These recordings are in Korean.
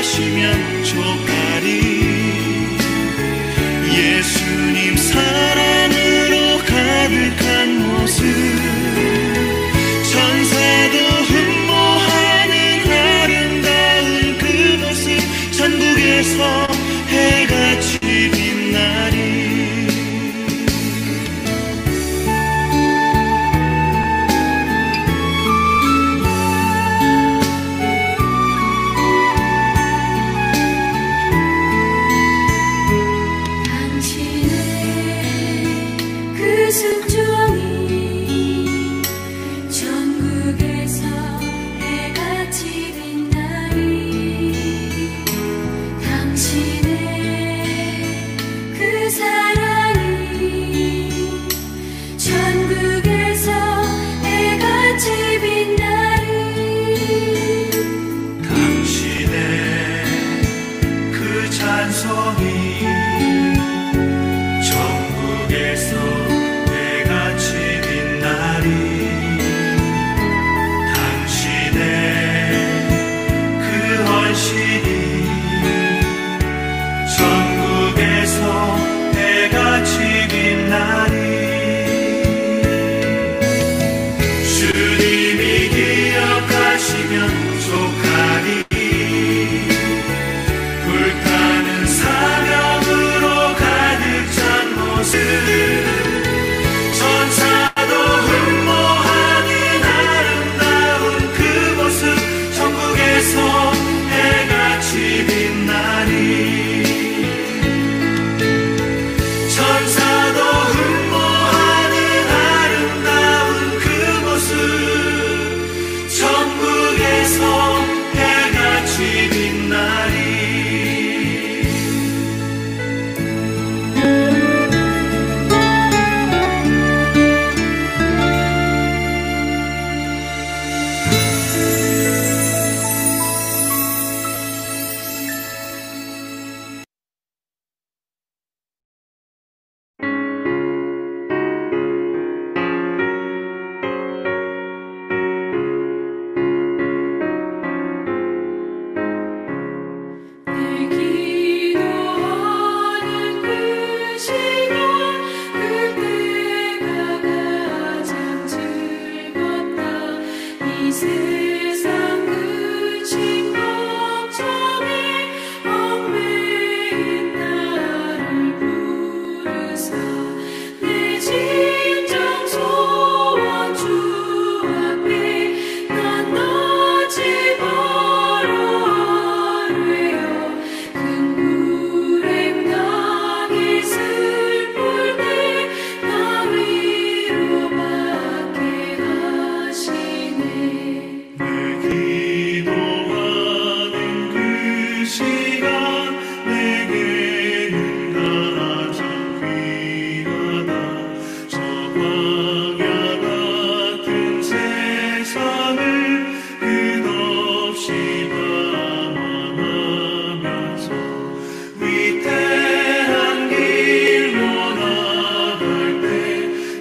기억하시면 좋으리. 예수님 사랑으로 가득한 모습, 천사도 흠모하는 아름다운 그 모습, 천국에서 해같이 빛나리.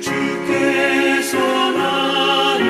주께서 나를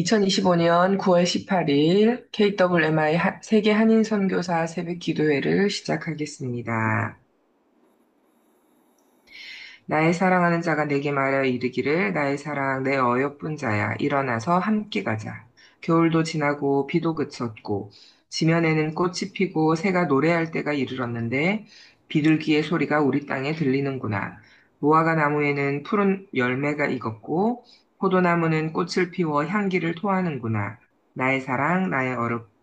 2025년 9월 18일 KWMI 세계 한인 선교사 새벽 기도회를 시작하겠습니다. 나의 사랑하는 자가 내게 말하여 이르기를 나의 사랑 내 어여쁜 자야 일어나서 함께 가자. 겨울도 지나고 비도 그쳤고 지면에는 꽃이 피고 새가 노래할 때가 이르렀는데 비둘기의 소리가 우리 땅에 들리는구나. 무화과 나무에는 푸른 열매가 익었고 포도나무는 꽃을 피워 향기를 토하는구나. 나의 사랑 나의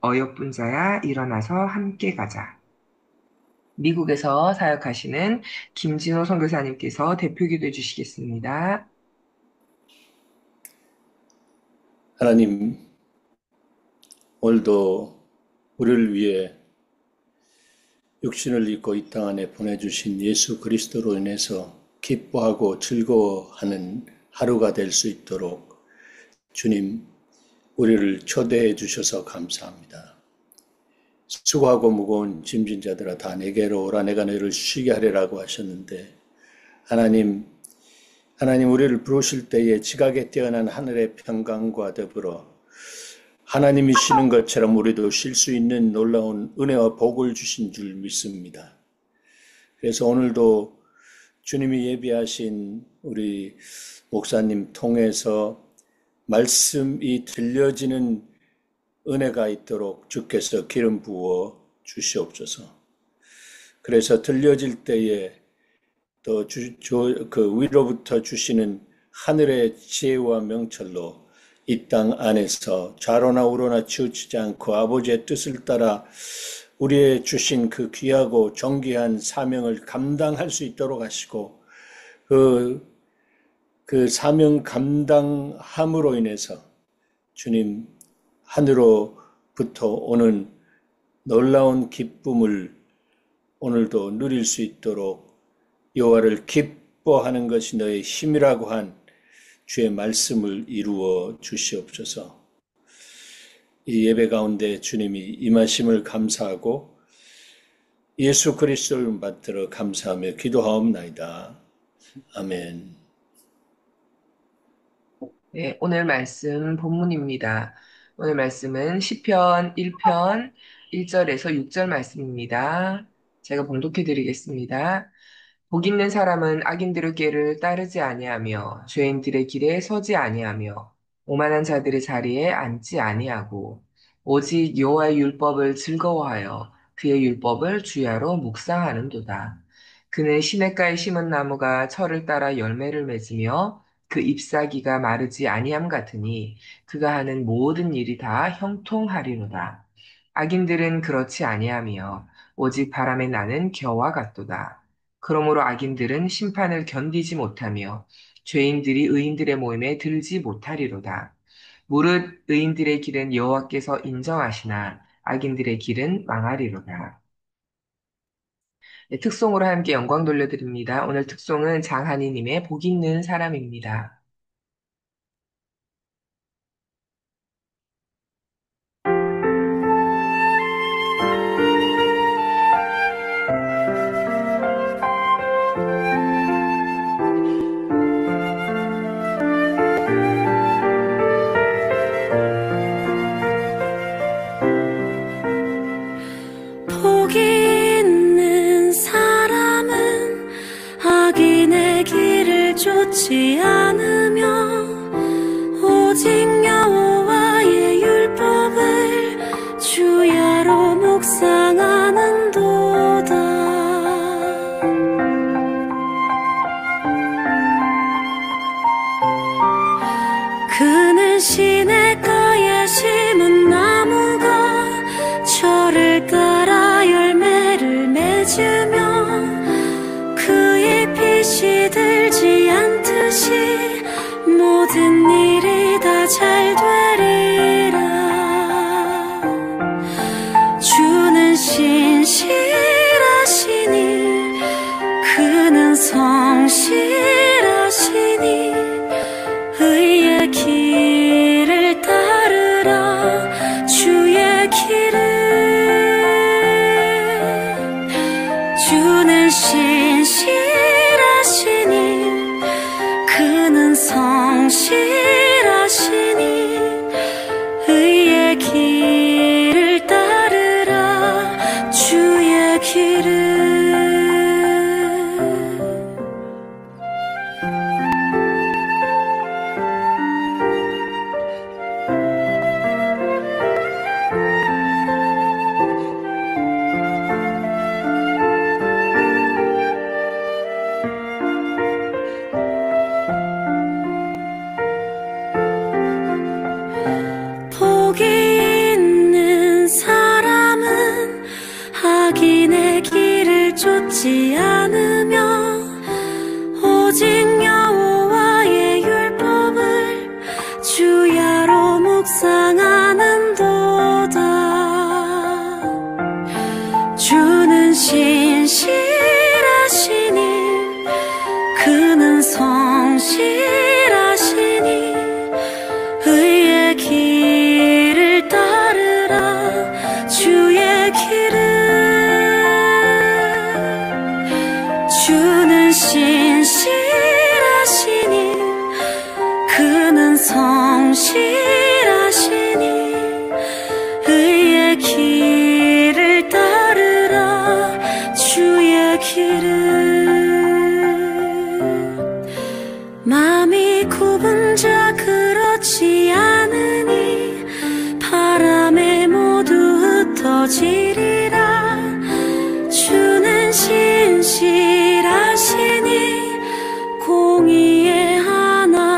어여쁜 자야 일어나서 함께 가자. 미국에서 사역하시는 김진호 선교사님께서 대표기도해 주시겠습니다. 하나님, 오늘도 우리를 위해 육신을 입고 이 땅 안에 보내주신 예수 그리스도로 인해서 기뻐하고 즐거워하는 하루가 될 수 있도록 주님, 우리를 초대해 주셔서 감사합니다. 수고하고 무거운 짐진 자들아 다 내게로 오라 내가 너희를 쉬게 하리라고 하셨는데 하나님 우리를 부르실 때에 지각에 뛰어난 하늘의 평강과 더불어 하나님이 쉬는 것처럼 우리도 쉴 수 있는 놀라운 은혜와 복을 주신 줄 믿습니다. 그래서 오늘도 주님이 예비하신 우리 목사님 통해서 말씀이 들려지는 은혜가 있도록 주께서 기름 부어 주시옵소서. 그래서 들려질 때에 또 그 위로부터 주시는 하늘의 지혜와 명철로 이 땅 안에서 좌로나 우로나 치우치지 않고 아버지의 뜻을 따라 우리의 주신 그 귀하고 존귀한 사명을 감당할 수 있도록 하시고 그 사명 감당함으로 인해서 주님 하늘로부터 오는 놀라운 기쁨을 오늘도 누릴 수 있도록 여호와를 기뻐하는 것이 너의 힘이라고 한 주의 말씀을 이루어 주시옵소서. 이 예배 가운데 주님이 임하심을 감사하고 예수 그리스도를 받들어 감사하며 기도하옵나이다. 아멘. 네, 오늘 말씀 본문입니다. 오늘 말씀은 시편 1편 1절에서 6절 말씀입니다. 제가 봉독해 드리겠습니다. 복 있는 사람은 악인들의 길을 따르지 아니하며 죄인들의 길에 서지 아니하며 오만한 자들의 자리에 앉지 아니하고 오직 여호와의 율법을 즐거워하여 그의 율법을 주야로 묵상하는도다. 그는 시냇가에 심은 나무가 철을 따라 열매를 맺으며 그 잎사귀가 마르지 아니함 같으니 그가 하는 모든 일이 다 형통하리로다. 악인들은 그렇지 아니하며 오직 바람에 나는 겨와 같도다. 그러므로 악인들은 심판을 견디지 못하며 죄인들이 의인들의 모임에 들지 못하리로다. 무릇 의인들의 길은 여호와께서 인정하시나 악인들의 길은 망하리로다. 네, 특송으로 함께 영광 돌려드립니다. 오늘 특송은 장한희님의 복 있는 사람입니다. 복이 있는 사람은 악인의 길을 쫓지 않으며 오직 여호와의 율법을 주야로 묵상하는도다. 그는 시냇가에 심은 나무가 철을 따라 열매를 맺으며 그 잎이 시들지 않듯이 모든 일이 다 잘 되리라. 주는 신실하시니 그는 성실하시니 의의 길을 따르라. 주의 길은 주는 신실하시니 그는 성실하시니 하지 않으며 오직 여호와의 율법을 주야로 묵상하는도다. 주는 신실하시니 그는 성실하시니 의의 길을 따르라. 주의 길을 주는 신실하시니 그는 성실하시니 의의 길을 따르라. 주의 길을 마음이 굽은 자 그렇지 않으니 바람에 모두 흩어지리라. 주는 신실하시니 공의의 하나님이시라.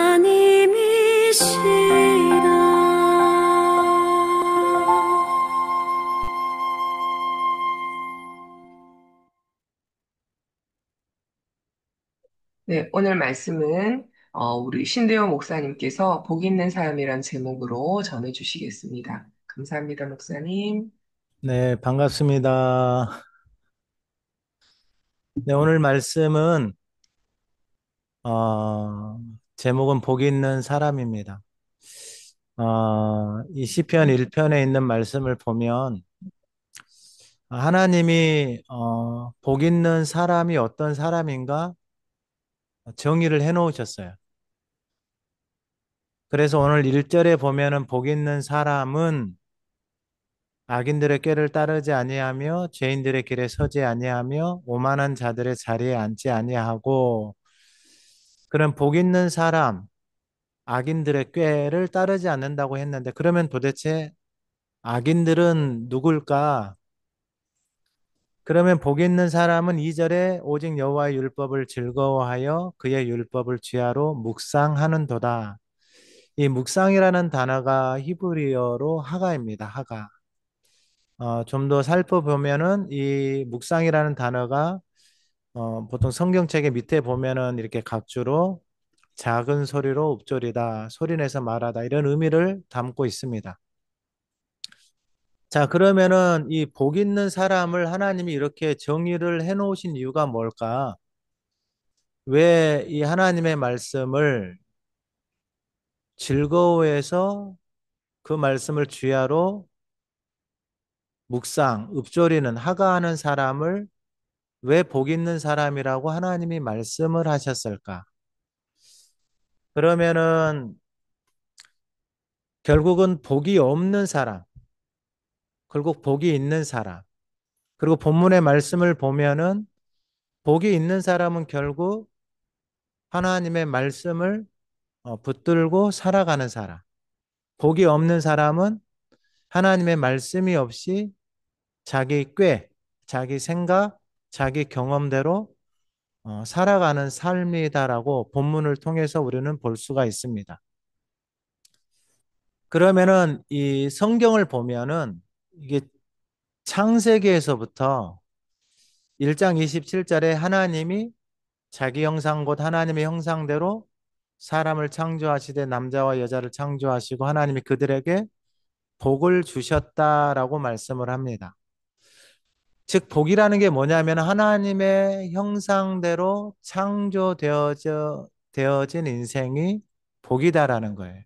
네, 오늘 말씀은 우리 신대원 목사님께서 복 있는 삶이란 제목으로 전해주시겠습니다. 감사합니다, 목사님. 네, 반갑습니다. 네, 오늘 말씀은 제목은 복 있는 사람입니다. 이 시편 1편에 있는 말씀을 보면 하나님이 복 있는 사람이 어떤 사람인가 정의를 해 놓으셨어요. 그래서 오늘 1절에 보면은 복 있는 사람은 악인들의 꾀를 따르지 아니하며 죄인들의 길에 서지 아니하며 오만한 자들의 자리에 앉지 아니하고, 그런 복 있는 사람, 악인들의 꾀를 따르지 않는다고 했는데, 그러면 도대체 악인들은 누굴까? 그러면 복 있는 사람은 2절에 오직 여호와의 율법을 즐거워하여 그의 율법을 주야로 묵상하는도다. 이 묵상이라는 단어가 히브리어로 하가입니다. 하가. 좀 더 살펴보면은 이 묵상이라는 단어가 보통 성경책의 밑에 보면은 이렇게 각주로 작은 소리로 읊조리다, 소리내서 말하다, 이런 의미를 담고 있습니다. 자, 그러면은 이 복 있는 사람을 하나님이 이렇게 정의를 해 놓으신 이유가 뭘까? 왜 이 하나님의 말씀을 즐거워해서 그 말씀을 주야로 묵상, 읊조리는, 하가하는 사람을 왜 복 있는 사람이라고 하나님이 말씀을 하셨을까? 그러면은 결국은 복이 없는 사람, 결국 복이 있는 사람, 그리고 본문의 말씀을 보면은 복이 있는 사람은 결국 하나님의 말씀을 붙들고 살아가는 사람, 복이 없는 사람은 하나님의 말씀이 없이 자기 꾀, 자기 생각, 자기 경험대로 살아가는 삶이다라고 본문을 통해서 우리는 볼 수가 있습니다. 그러면은 이 성경을 보면은 이게 창세기에서부터 1장 27절에 하나님이 자기 형상 곧 하나님의 형상대로 사람을 창조하시되 남자와 여자를 창조하시고 하나님이 그들에게 복을 주셨다라고 말씀을 합니다. 즉 복이라는 게 뭐냐면 하나님의 형상대로 되어진 인생이 복이다라는 거예요.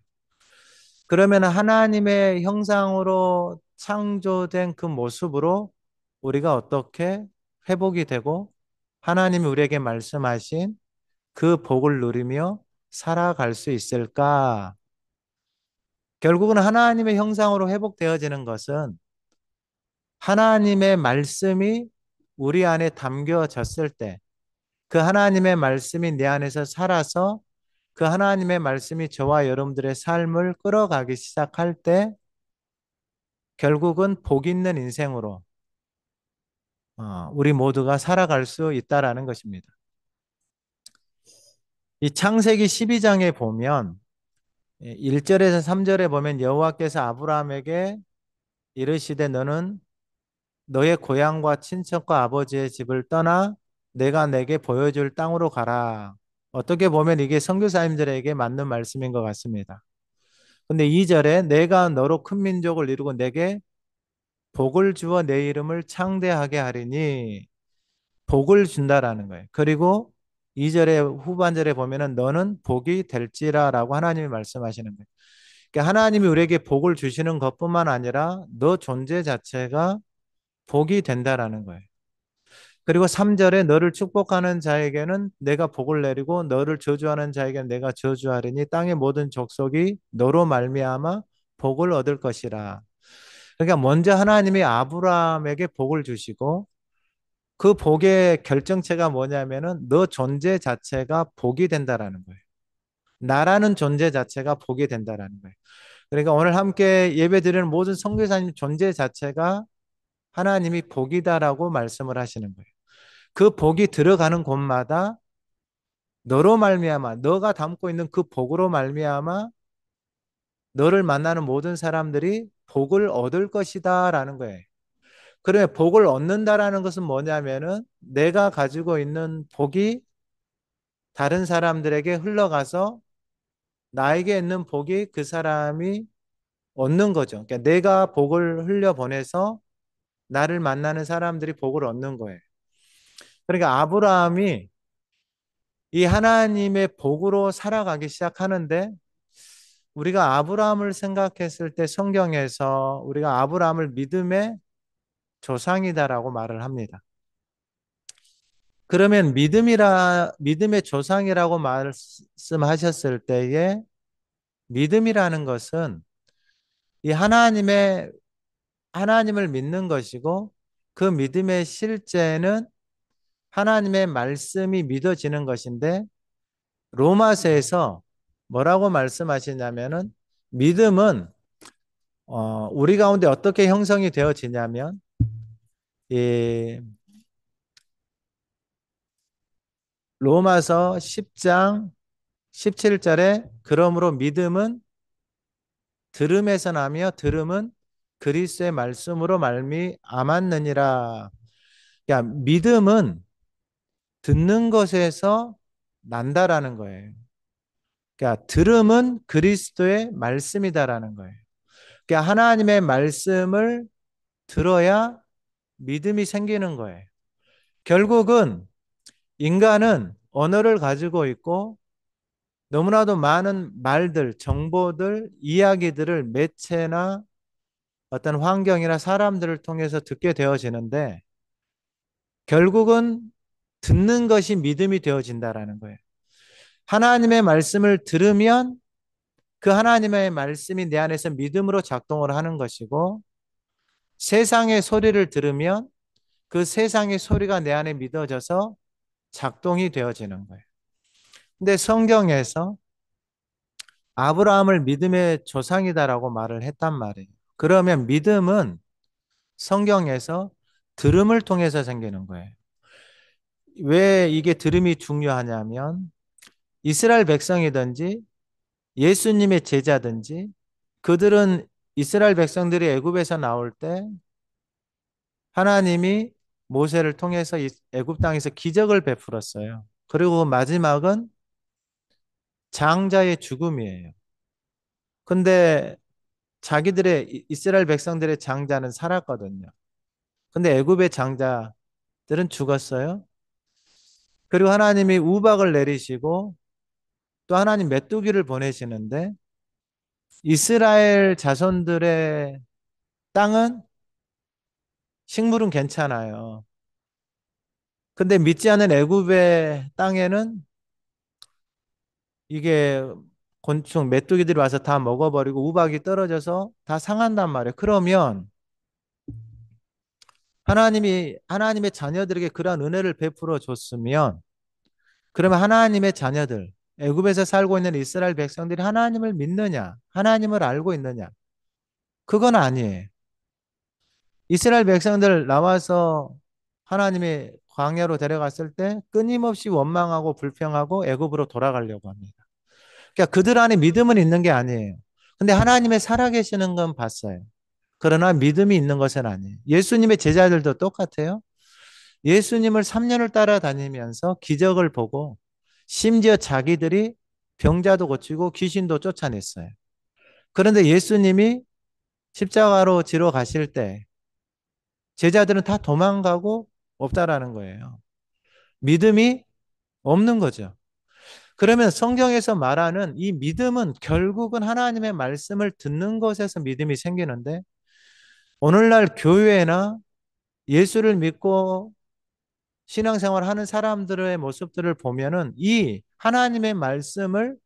그러면 하나님의 형상으로 창조된 그 모습으로 우리가 어떻게 회복이 되고 하나님이 우리에게 말씀하신 그 복을 누리며 살아갈 수 있을까? 결국은 하나님의 형상으로 회복되어지는 것은 하나님의 말씀이 우리 안에 담겨졌을 때, 그 하나님의 말씀이 내 안에서 살아서 그 하나님의 말씀이 저와 여러분들의 삶을 끌어가기 시작할 때 결국은 복 있는 인생으로 우리 모두가 살아갈 수 있다라는 것입니다. 이 창세기 12장에 보면 1절에서 3절에 보면 여호와께서 아브라함에게 이르시되 너는 너의 고향과 친척과 아버지의 집을 떠나 내가 내게 보여줄 땅으로 가라. 어떻게 보면 이게 선교사님들에게 맞는 말씀인 것 같습니다. 근데 2절에 내가 너로 큰 민족을 이루고 내게 복을 주어 내 이름을 창대하게 하리니 복을 준다라는 거예요. 그리고 2절의 후반절에 보면은 너는 복이 될지라라고 하나님이 말씀하시는 거예요. 그러니까 하나님이 우리에게 복을 주시는 것뿐만 아니라 너 존재 자체가 복이 된다라는 거예요. 그리고 3절에 너를 축복하는 자에게는 내가 복을 내리고 너를 저주하는 자에게는 내가 저주하리니 땅의 모든 족속이 너로 말미암아 복을 얻을 것이라. 그러니까 먼저 하나님이 아브라함에게 복을 주시고 그 복의 결정체가 뭐냐면은 너 존재 자체가 복이 된다라는 거예요. 나라는 존재 자체가 복이 된다라는 거예요. 그러니까 오늘 함께 예배드리는 모든 선교사님 존재 자체가 하나님이 복이다라고 말씀을 하시는 거예요. 그 복이 들어가는 곳마다 너로 말미암아 너가 담고 있는 그 복으로 말미암아 너를 만나는 모든 사람들이 복을 얻을 것이다라는 거예요. 그러면 복을 얻는다라는 것은 뭐냐면은 내가 가지고 있는 복이 다른 사람들에게 흘러가서 나에게 있는 복이 그 사람이 얻는 거죠. 그러니까 내가 복을 흘려보내서 나를 만나는 사람들이 복을 얻는 거예요. 그러니까 아브라함이 이 하나님의 복으로 살아가기 시작하는데 우리가 아브라함을 생각했을 때 성경에서 우리가 아브라함을 믿음의 조상이다라고 말을 합니다. 그러면 믿음의 조상이라고 말씀하셨을 때에 믿음이라는 것은 이 하나님을 믿는 것이고 그 믿음의 실제는 하나님의 말씀이 믿어지는 것인데 로마서에서 뭐라고 말씀하시냐면은 믿음은 우리 가운데 어떻게 형성이 되어지냐면 이 로마서 10장 17절에 그러므로 믿음은 들음에서 나며 들음은 그리스도의 말씀으로 말미암았느니라. 그러니까 믿음은 듣는 것에서 난다라는 거예요. 그러니까 들음은 그리스도의 말씀이다라는 거예요. 그러니까 하나님의 말씀을 들어야 믿음이 생기는 거예요. 결국은 인간은 언어를 가지고 있고 너무나도 많은 말들, 정보들, 이야기들을 매체나 어떤 환경이나 사람들을 통해서 듣게 되어지는데 결국은 듣는 것이 믿음이 되어진다라는 거예요. 하나님의 말씀을 들으면 그 하나님의 말씀이 내 안에서 믿음으로 작동을 하는 것이고 세상의 소리를 들으면 그 세상의 소리가 내 안에 믿어져서 작동이 되어지는 거예요. 근데 성경에서 아브라함을 믿음의 조상이다라고 말을 했단 말이에요. 그러면 믿음은 성경에서 들음을 통해서 생기는 거예요. 왜 이게 들음이 중요하냐면 이스라엘 백성이든지 예수님의 제자든지 그들은 이스라엘 백성들이 애굽에서 나올 때 하나님이 모세를 통해서 애굽 땅에서 기적을 베풀었어요. 그리고 마지막은 장자의 죽음이에요. 근데 자기들의 이스라엘 백성들의 장자는 살았거든요. 근데 애굽의 장자들은 죽었어요. 그리고 하나님이 우박을 내리시고 또 하나님 메뚜기를 보내시는데 이스라엘 자손들의 땅은 식물은 괜찮아요. 근데 믿지 않는 애굽의 땅에는 이게 곤충, 메뚜기들이 와서 다 먹어버리고 우박이 떨어져서 다 상한단 말이에요. 그러면 하나님의 자녀들에게 그러한 은혜를 베풀어 줬으면 그러면 하나님의 자녀들, 애굽에서 살고 있는 이스라엘 백성들이 하나님을 믿느냐? 하나님을 알고 있느냐? 그건 아니에요. 이스라엘 백성들 나와서 하나님의 광야로 데려갔을 때 끊임없이 원망하고 불평하고 애굽으로 돌아가려고 합니다. 그러니까 그들 안에 믿음은 있는 게 아니에요. 근데 하나님의 살아계시는 건 봤어요. 그러나 믿음이 있는 것은 아니에요. 예수님의 제자들도 똑같아요. 예수님을 3년을 따라다니면서 기적을 보고 심지어 자기들이 병자도 고치고 귀신도 쫓아냈어요. 그런데 예수님이 십자가로 지러 가실 때 제자들은 다 도망가고 없다라는 거예요. 믿음이 없는 거죠. 그러면 성경에서 말하는 이 믿음은 결국은 하나님의 말씀을 듣는 것에서 믿음이 생기는데, 오늘날 교회나 예수를 믿고 신앙생활 하는 사람들의 모습들을 보면은 이 하나님의 말씀을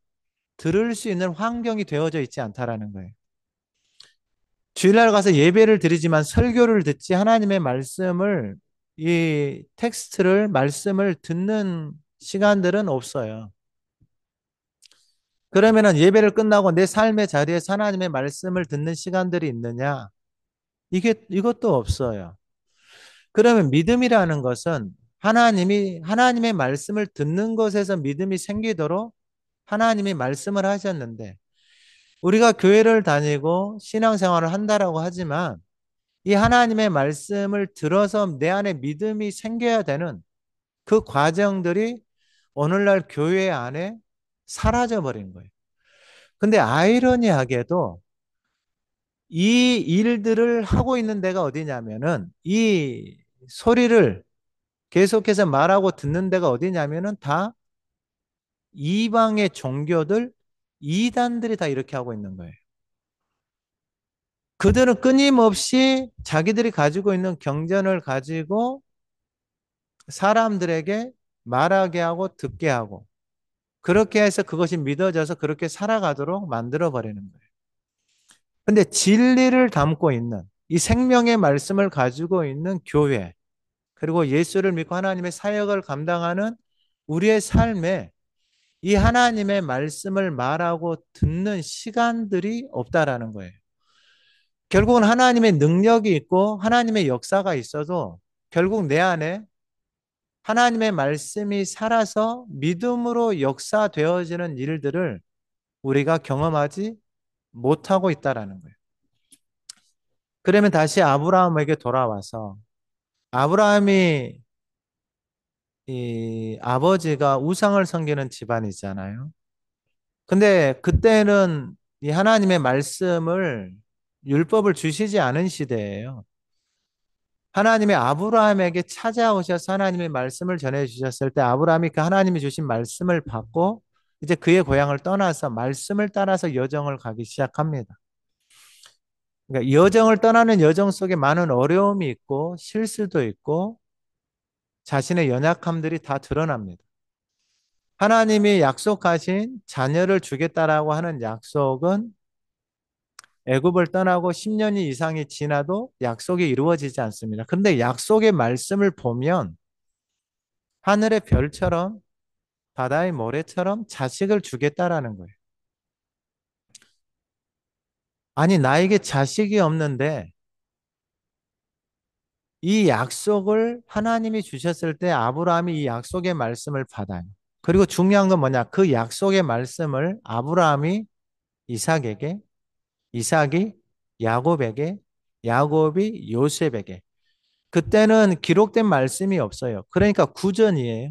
들을 수 있는 환경이 되어져 있지 않다라는 거예요. 주일날 가서 예배를 드리지만 설교를 듣지 하나님의 말씀을, 이 텍스트를, 말씀을 듣는 시간들은 없어요. 그러면은 예배를 끝나고 내 삶의 자리에서 하나님의 말씀을 듣는 시간들이 있느냐? 이것도 없어요. 그러면 믿음이라는 것은 하나님의 말씀을 듣는 것에서 믿음이 생기도록 하나님이 말씀을 하셨는데, 우리가 교회를 다니고 신앙생활을 한다라고 하지만 이 하나님의 말씀을 들어서 내 안에 믿음이 생겨야 되는 그 과정들이 오늘날 교회 안에 사라져 버린 거예요. 근데 아이러니하게도 이 일들을 하고 있는 데가 어디냐면은, 이 소리를 계속해서 말하고 듣는 데가 어디냐면은 다 이방의 종교들, 이단들이 다 이렇게 하고 있는 거예요. 그들은 끊임없이 자기들이 가지고 있는 경전을 가지고 사람들에게 말하게 하고 듣게 하고, 그렇게 해서 그것이 믿어져서 그렇게 살아가도록 만들어 버리는 거예요. 근데 진리를 담고 있는, 이 생명의 말씀을 가지고 있는 교회, 그리고 예수를 믿고 하나님의 사역을 감당하는 우리의 삶에 이 하나님의 말씀을 말하고 듣는 시간들이 없다라는 거예요. 결국은 하나님의 능력이 있고 하나님의 역사가 있어도 결국 내 안에 하나님의 말씀이 살아서 믿음으로 역사되어지는 일들을 우리가 경험하지 못하고 있다라는 거예요. 그러면 다시 아브라함에게 돌아와서, 아브라함이 이 아버지가 우상을 섬기는 집안이잖아요. 근데 그때는 이 하나님의 말씀을, 율법을 주시지 않은 시대예요. 하나님의 아브라함에게 찾아오셔서 하나님의 말씀을 전해 주셨을 때 아브라함이 그 하나님이 주신 말씀을 받고 이제 그의 고향을 떠나서 말씀을 따라서 여정을 가기 시작합니다. 그러니까 여정을 떠나는 여정 속에 많은 어려움이 있고 실수도 있고 자신의 연약함들이 다 드러납니다. 하나님이 약속하신 자녀를 주겠다라고 하는 약속은 애굽을 떠나고 10년이 이상이 지나도 약속이 이루어지지 않습니다. 그런데 약속의 말씀을 보면 하늘의 별처럼 바다의 모래처럼 자식을 주겠다라는 거예요. 아니, 나에게 자식이 없는데 이 약속을 하나님이 주셨을 때 아브라함이 이 약속의 말씀을 받아요. 그리고 중요한 건 뭐냐? 그 약속의 말씀을 아브라함이 이삭에게, 이삭이 야곱에게, 야곱이 요셉에게. 그때는 기록된 말씀이 없어요. 그러니까 구전이에요.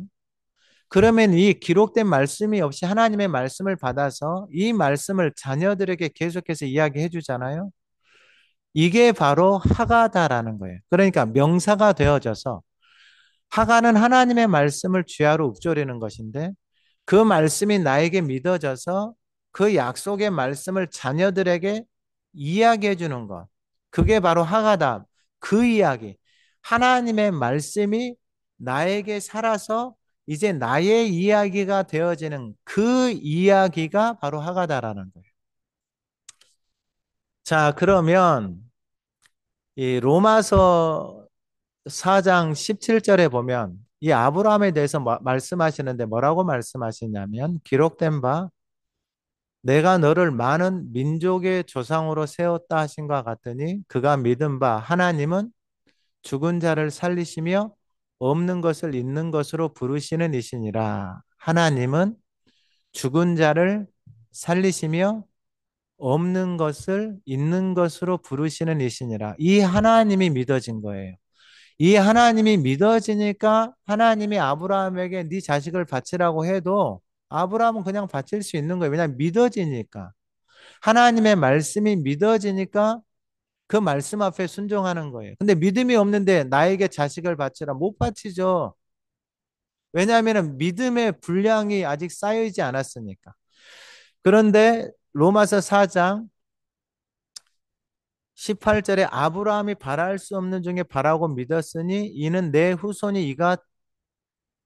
그러면 이 기록된 말씀이 없이 하나님의 말씀을 받아서 이 말씀을 자녀들에게 계속해서 이야기해 주잖아요. 이게 바로 하가다라는 거예요. 그러니까 명사가 되어져서, 하가는 하나님의 말씀을 주야로 읊조리는 것인데 그 말씀이 나에게 믿어져서 그 약속의 말씀을 자녀들에게 이야기해 주는 것. 그게 바로 하가다. 그 이야기. 하나님의 말씀이 나에게 살아서 이제 나의 이야기가 되어지는 그 이야기가 바로 하가다라는 거예요. 자, 그러면 이 로마서 4장 17절에 보면 이 아브라함에 대해서 말씀하시는데 뭐라고 말씀하시냐면, 기록된 바 내가 너를 많은 민족의 조상으로 세웠다 하신 것 같으니 그가 믿은 바 하나님은 죽은 자를 살리시며 없는 것을 있는 것으로 부르시는 이시니라. 하나님은 죽은 자를 살리시며 없는 것을 있는 것으로 부르시는 이시니라. 이 하나님이 믿어진 거예요. 이 하나님이 믿어지니까 하나님이 아브라함에게 네 자식을 바치라고 해도 아브라함은 그냥 바칠 수 있는 거예요. 왜냐하면 믿어지니까. 하나님의 말씀이 믿어지니까 그 말씀 앞에 순종하는 거예요. 근데 믿음이 없는데 나에게 자식을 바치라 못 바치죠. 왜냐하면 믿음의 분량이 아직 쌓이지 않았으니까. 그런데 로마서 4장 18절에 아브라함이 바랄 수 없는 중에 바라고 믿었으니 이는 내 후손이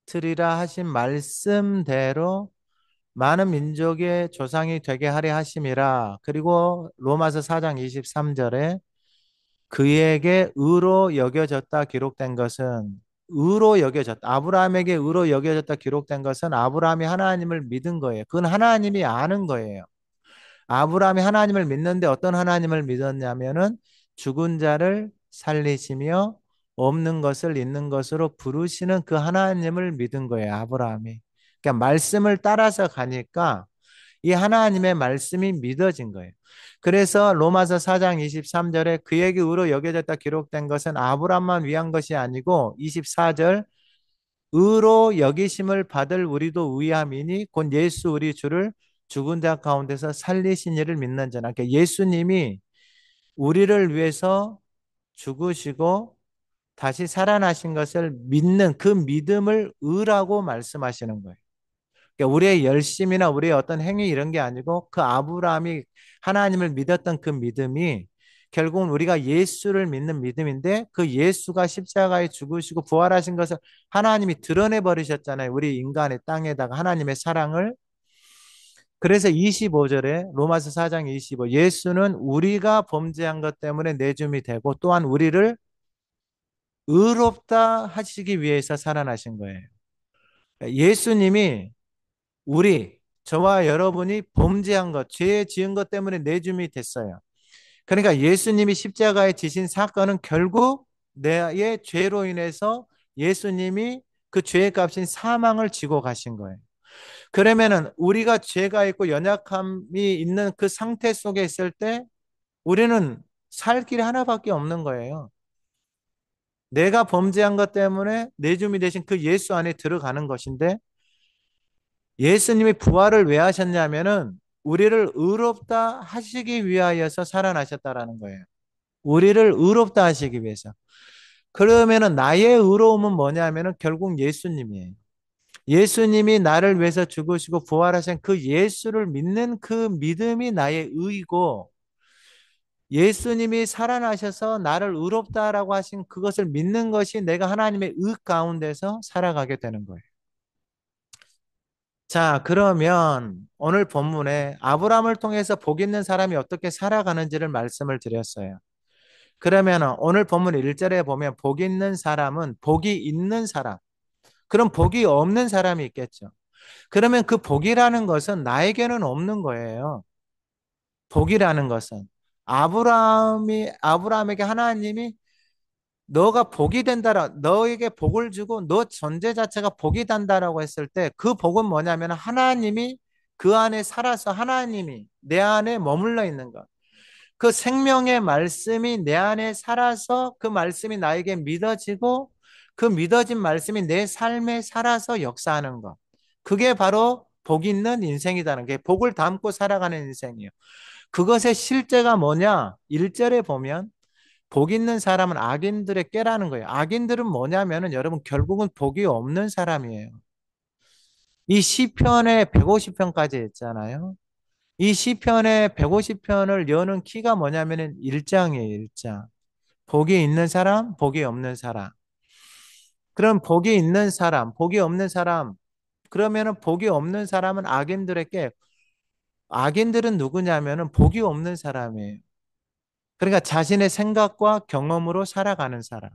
이같으리라 하신 말씀대로 많은 민족의 조상이 되게 하려 하심이라. 그리고 로마서 4장 23절에 그에게 의로 여겨졌다 기록된 것은 의로 여겨졌다. 아브라함에게 의로 여겨졌다 기록된 것은 아브라함이 하나님을 믿은 거예요. 그건 하나님이 아는 거예요. 아브라함이 하나님을 믿는데 어떤 하나님을 믿었냐면은 죽은 자를 살리시며 없는 것을 있는 것으로 부르시는 그 하나님을 믿은 거예요. 아브라함이. 그러니까 말씀을 따라서 가니까 이 하나님의 말씀이 믿어진 거예요. 그래서 로마서 4장 23절에 그에게 의로 여겨졌다 기록된 것은 아브라함만 위한 것이 아니고 24절 의로 여기심을 받을 우리도 위함이니 곧 예수 우리 주를 죽은 자 가운데서 살리신 이를 믿는 자나. 그러니까 예수님이 우리를 위해서 죽으시고 다시 살아나신 것을 믿는 그 믿음을 의라고 말씀하시는 거예요. 그러니까 우리의 열심이나 우리의 어떤 행위 이런 게 아니고 그 아브라함이 하나님을 믿었던 그 믿음이 결국은 우리가 예수를 믿는 믿음인데 그 예수가 십자가에 죽으시고 부활하신 것을 하나님이 드러내 버리셨잖아요. 우리 인간의 땅에다가 하나님의 사랑을. 그래서 25절에 로마서 4장 25 예수는 우리가 범죄한 것 때문에 내줌이 되고 또한 우리를 의롭다 하시기 위해서 살아나신 거예요. 예수님이 저와 여러분이 범죄한 것, 죄 지은 것 때문에 내줌이 됐어요. 그러니까 예수님이 십자가에 지신 사건은 결국 내 죄로 인해서 예수님이 그 죄의 값인 사망을 지고 가신 거예요. 그러면은 우리가 죄가 있고 연약함이 있는 그 상태 속에 있을 때 우리는 살 길이 하나밖에 없는 거예요. 내가 범죄한 것 때문에 내줌이 되신 그 예수 안에 들어가는 것인데 예수님이 부활을 왜 하셨냐면은 우리를 의롭다 하시기 위하여서 살아나셨다라는 거예요. 우리를 의롭다 하시기 위해서. 그러면은 나의 의로움은 뭐냐면은 결국 예수님이에요. 예수님이 나를 위해서 죽으시고 부활하신 그 예수를 믿는 그 믿음이 나의 의이고 예수님이 살아나셔서 나를 의롭다라고 하신 그것을 믿는 것이 내가 하나님의 의 가운데서 살아가게 되는 거예요. 자, 그러면 오늘 본문에 아브라함을 통해서 복 있는 사람이 어떻게 살아가는지를 말씀을 드렸어요. 그러면 오늘 본문 1절에 보면 복 있는 사람은 복이 있는 사람. 그럼 복이 없는 사람이 있겠죠. 그러면 그 복이라는 것은 나에게는 없는 거예요. 복이라는 것은 아브라함에게 하나님이 너가 복이 된다라 너에게 복을 주고 너 존재 자체가 복이 된다라고 했을 때 그 복은 뭐냐면 하나님이 그 안에 살아서 하나님이 내 안에 머물러 있는 것. 그 생명의 말씀이 내 안에 살아서 그 말씀이 나에게 믿어지고 그 믿어진 말씀이 내 삶에 살아서 역사하는 것. 그게 바로 복 있는 인생이라는 게 복을 담고 살아가는 인생이에요. 그것의 실제가 뭐냐? 1절에 보면 복 있는 사람은 악인들의 꾀라는 거예요. 악인들은 뭐냐면은 여러분 결국은 복이 없는 사람이에요. 이 시편에 150편까지 있잖아요. 이 시편의 150편을 여는 키가 뭐냐면은 1장이에요, 1장. 복이 있는 사람, 복이 없는 사람. 그럼 복이 있는 사람, 복이 없는 사람. 그러면은 복이 없는 사람은 악인들에게 악인들은 누구냐면은 복이 없는 사람이에요. 그러니까 자신의 생각과 경험으로 살아가는 사람.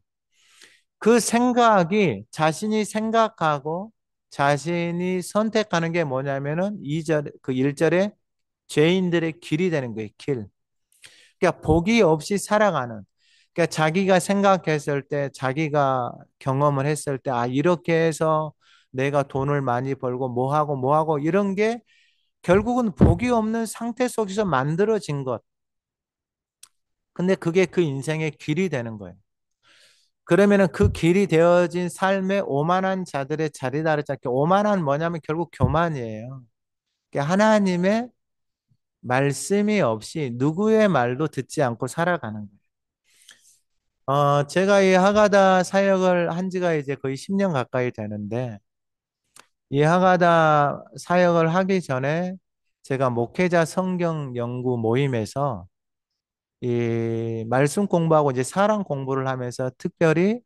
그 생각이 자신이 생각하고 자신이 선택하는 게 뭐냐면은 2절, 그 1절에 죄인들의 길이 되는 거예요, 길. 그러니까 복이 없이 살아가는. 그러니까 자기가 생각했을 때, 자기가 경험을 했을 때, 아, 이렇게 해서 내가 돈을 많이 벌고 뭐 하고 이런 게 결국은 복이 없는 상태 속에서 만들어진 것. 근데 그게 그 인생의 길이 되는 거예요. 그러면은 그 길이 되어진 삶의 오만한 자들의 자리다를 찾기. 오만한 뭐냐면 결국 교만이에요. 그러니까 하나님의 말씀이 없이 누구의 말도 듣지 않고 살아가는 거예요. 제가 이 하가다 사역을 한 지가 이제 거의 10년 가까이 되는데, 이 하가다 사역을 하기 전에 제가 목회자 성경 연구 모임에서 이 말씀 공부하고 이제 사랑 공부를 하면서 특별히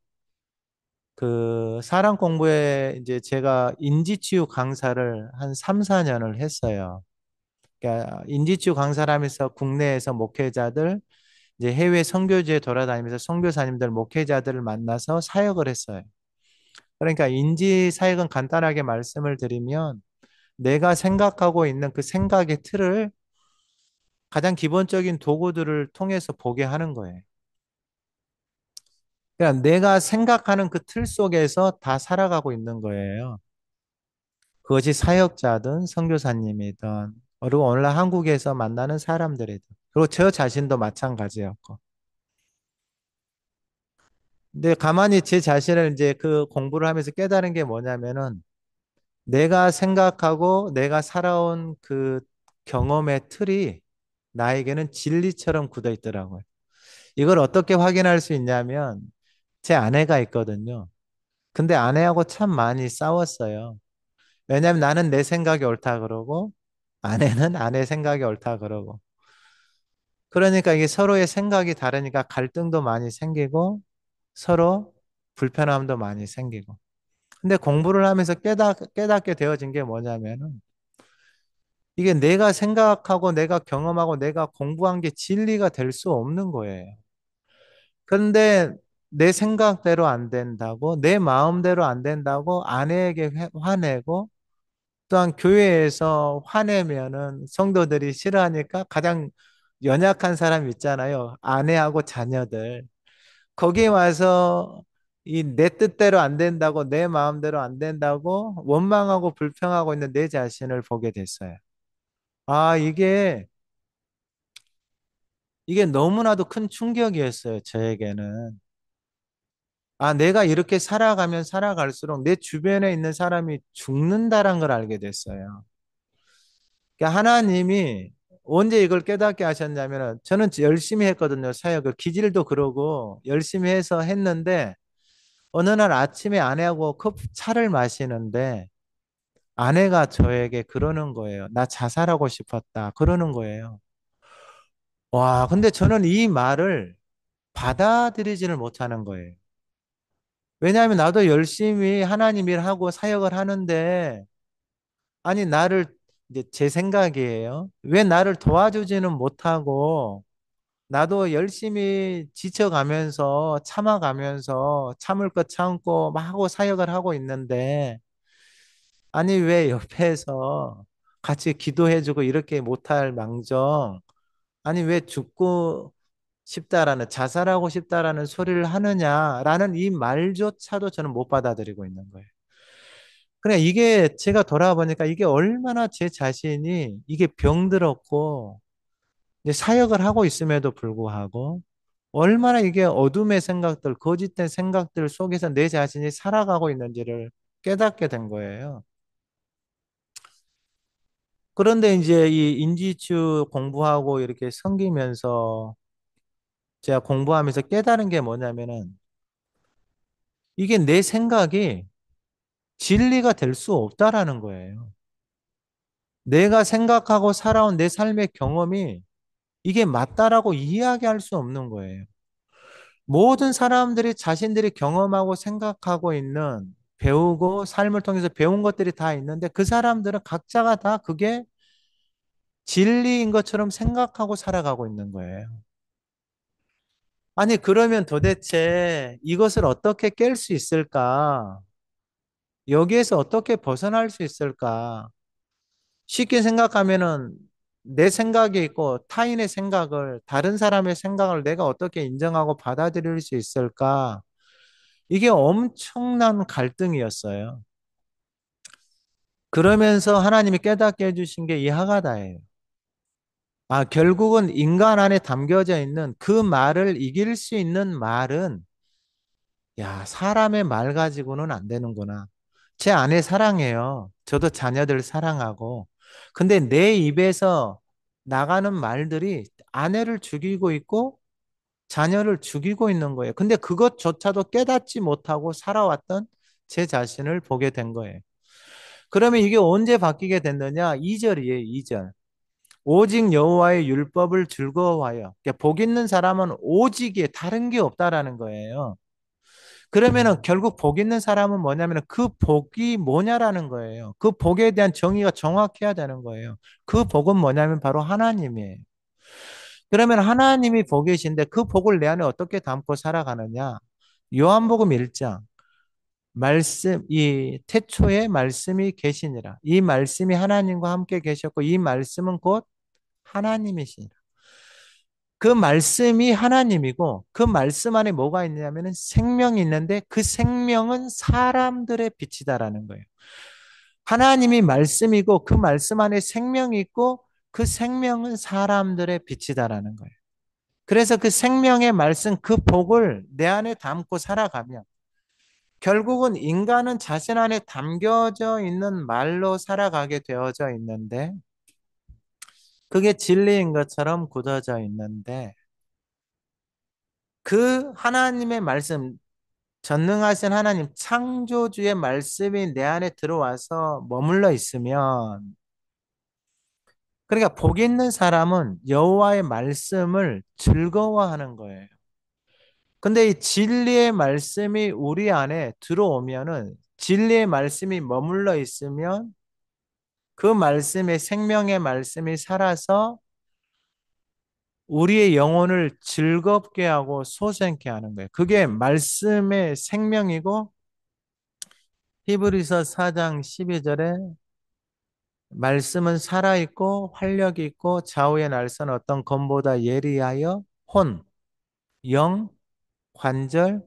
그 사랑 공부에 이제 제가 인지치유 강사를 한 3, 4년을 했어요. 그러니까 인지치유 강사를 하면서 국내에서 목회자들, 이제 해외 선교지에 돌아다니면서 선교사님들, 목회자들을 만나서 사역을 했어요. 그러니까 인지 사역은 간단하게 말씀을 드리면 내가 생각하고 있는 그 생각의 틀을 가장 기본적인 도구들을 통해서 보게 하는 거예요. 그러니까 내가 생각하는 그 틀 속에서 다 살아가고 있는 거예요. 그것이 사역자든 선교사님이든 그리고 오늘날 한국에서 만나는 사람들이든 그리고 저 자신도 마찬가지였고. 근데 가만히 제 자신을 이제 그 공부를 하면서 깨달은 게 뭐냐면은 내가 생각하고 내가 살아온 그 경험의 틀이 나에게는 진리처럼 굳어 있더라고요. 이걸 어떻게 확인할 수 있냐면 제 아내가 있거든요. 근데 아내하고 참 많이 싸웠어요. 왜냐면 나는 내 생각이 옳다 그러고 아내는 아내 생각이 옳다 그러고. 그러니까 이게 서로의 생각이 다르니까 갈등도 많이 생기고 서로 불편함도 많이 생기고. 근데 공부를 하면서 깨닫게 되어진 게 뭐냐면은 이게 내가 생각하고 내가 경험하고 내가 공부한 게 진리가 될 수 없는 거예요. 그런데 내 생각대로 안 된다고, 내 마음대로 안 된다고 아내에게 화내고 또한 교회에서 화내면은 성도들이 싫어하니까 가장 연약한 사람 있잖아요. 아내하고 자녀들. 거기 와서 이 내 뜻대로 안 된다고, 내 마음대로 안 된다고 원망하고 불평하고 있는 내 자신을 보게 됐어요. 아, 이게 너무나도 큰 충격이었어요, 저에게는. 아, 내가 이렇게 살아가면 살아갈수록 내 주변에 있는 사람이 죽는다란 걸 알게 됐어요. 그러니까 하나님이 언제 이걸 깨닫게 하셨냐면 저는 열심히 했거든요. 사역을 기질도 그러고 열심히 해서 했는데 어느 날 아침에 아내하고 차를 마시는데 아내가 저에게 그러는 거예요. 나 자살하고 싶었다. 그러는 거예요. 와, 근데 저는 이 말을 받아들이지를 못하는 거예요. 왜냐하면 나도 열심히 하나님 일하고 사역을 하는데 아니 나를 이제 제 생각이에요. 왜 나를 도와주지는 못하고 나도 열심히 지쳐가면서 참아가면서 참을 것 참고 막 하고 사역을 하고 있는데 아니 왜 옆에서 같이 기도해주고 이렇게 못할 망정 아니 왜 죽고 싶다라는 자살하고 싶다라는 소리를 하느냐라는 이 말조차도 저는 못 받아들이고 있는 거예요. 그래 이게 제가 돌아보니까 이게 얼마나 제 자신이 이게 병들었고 이제 사역을 하고 있음에도 불구하고 얼마나 이게 어둠의 생각들, 거짓된 생각들 속에서 내 자신이 살아가고 있는지를 깨닫게 된 거예요. 그런데 이제 이 인지치유 공부하고 이렇게 섬기면서 제가 공부하면서 깨달은 게 뭐냐면은 이게 내 생각이 진리가 될 수 없다라는 거예요. 내가 생각하고 살아온 내 삶의 경험이 이게 맞다라고 이야기할 수 없는 거예요. 모든 사람들이 자신들이 경험하고 생각하고 있는 배우고 삶을 통해서 배운 것들이 다 있는데 그 사람들은 각자가 다 그게 진리인 것처럼 생각하고 살아가고 있는 거예요. 아니, 그러면 도대체 이것을 어떻게 깰 수 있을까? 여기에서 어떻게 벗어날 수 있을까? 쉽게 생각하면은 내 생각이 있고 타인의 생각을, 다른 사람의 생각을 내가 어떻게 인정하고 받아들일 수 있을까? 이게 엄청난 갈등이었어요. 그러면서 하나님이 깨닫게 해주신 게 이 하가다예요. 아, 결국은 인간 안에 담겨져 있는 그 말을 이길 수 있는 말은 야, 사람의 말 가지고는 안 되는구나. 제 아내 사랑해요. 저도 자녀들 사랑하고. 근데 내 입에서 나가는 말들이 아내를 죽이고 있고 자녀를 죽이고 있는 거예요. 근데 그것조차도 깨닫지 못하고 살아왔던 제 자신을 보게 된 거예요. 그러면 이게 언제 바뀌게 됐느냐? 2절이에요, 2절. 오직 여호와의 율법을 즐거워하여. 그러니까 복 있는 사람은 오직이에 다른 게 없다라는 거예요. 그러면은 결국 복 있는 사람은 뭐냐면 그 복이 뭐냐라는 거예요. 그 복에 대한 정의가 정확해야 되는 거예요. 그 복은 뭐냐면 바로 하나님이에요. 그러면 하나님이 복이신데 그 복을 내 안에 어떻게 담고 살아가느냐? 요한복음 1장 말씀 이 태초에 말씀이 계시니라. 이 말씀이 하나님과 함께 계셨고 이 말씀은 곧 하나님이시니라. 그 말씀이 하나님이고 그 말씀 안에 뭐가 있냐면은 생명이 있는데 그 생명은 사람들의 빛이다라는 거예요. 하나님이 말씀이고 그 말씀 안에 생명이 있고 그 생명은 사람들의 빛이다라는 거예요. 그래서 그 생명의 말씀, 그 복을 내 안에 담고 살아가면 결국은 인간은 자신 안에 담겨져 있는 말로 살아가게 되어져 있는데 그게 진리인 것처럼 굳어져 있는데 그 하나님의 말씀, 전능하신 하나님, 창조주의 말씀이 내 안에 들어와서 머물러 있으면 그러니까 복 있는 사람은 여호와의 말씀을 즐거워하는 거예요. 근데 이 진리의 말씀이 우리 안에 들어오면은 진리의 말씀이 머물러 있으면 그 말씀의 생명의 말씀이 살아서 우리의 영혼을 즐겁게 하고 소생케 하는 거예요. 그게 말씀의 생명이고 히브리서 4장 12절에 말씀은 살아있고 활력이 있고 좌우의 날선 어떤 검보다 예리하여 혼, 영, 관절,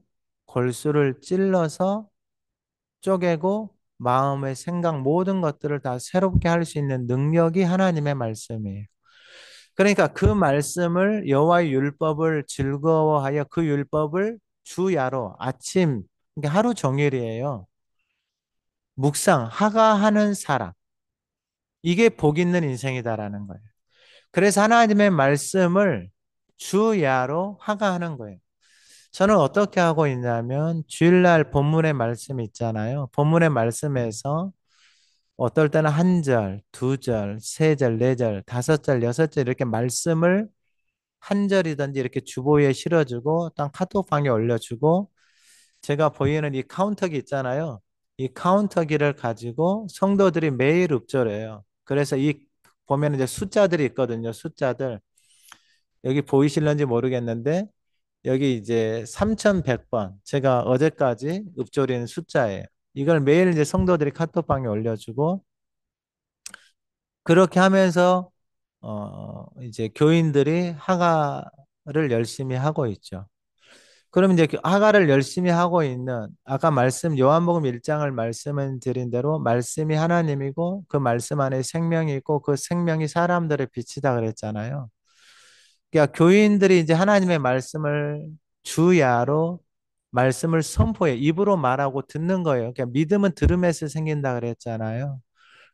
골수를 찔러서 쪼개고 마음의 생각 모든 것들을 다 새롭게 할 수 있는 능력이 하나님의 말씀이에요. 그러니까 그 말씀을 여호와의 율법을 즐거워하여 그 율법을 주야로 아침 그러니까 하루 종일이에요. 묵상, 하가하는 사람. 이게 복 있는 인생이다라는 거예요. 그래서 하나님의 말씀을 주야로 하가하는 거예요. 저는 어떻게 하고 있냐면 주일날 본문의 말씀 있잖아요. 본문의 말씀에서 어떨 때는 한 절, 두 절, 세 절, 네 절, 다섯 절, 여섯 절 이렇게 말씀을 한 절이든지 이렇게 주보에 실어주고 딱 카톡방에 올려주고 제가 보이는 이 카운터기 있잖아요. 이 카운터기를 가지고 성도들이 매일 읊조려요. 그래서 이 보면 이제 숫자들이 있거든요. 숫자들. 여기 보이실런지 모르겠는데 여기 이제 3100번 제가 어제까지 읊조리는 숫자예요. 이걸 매일 이제 성도들이 카톡방에 올려주고 그렇게 하면서 이제 교인들이 하가를 열심히 하고 있죠. 그럼 이제 그 하가를 열심히 하고 있는 아까 말씀 요한복음 1장을 말씀을 드린 대로 말씀이 하나님이고 그 말씀 안에 생명이 있고 그 생명이 사람들의 빛이다 그랬잖아요. 그러니까 교인들이 이제 하나님의 말씀을 주야로 말씀을 선포해 입으로 말하고 듣는 거예요. 그러니까 믿음은 들음에서 생긴다 그랬잖아요.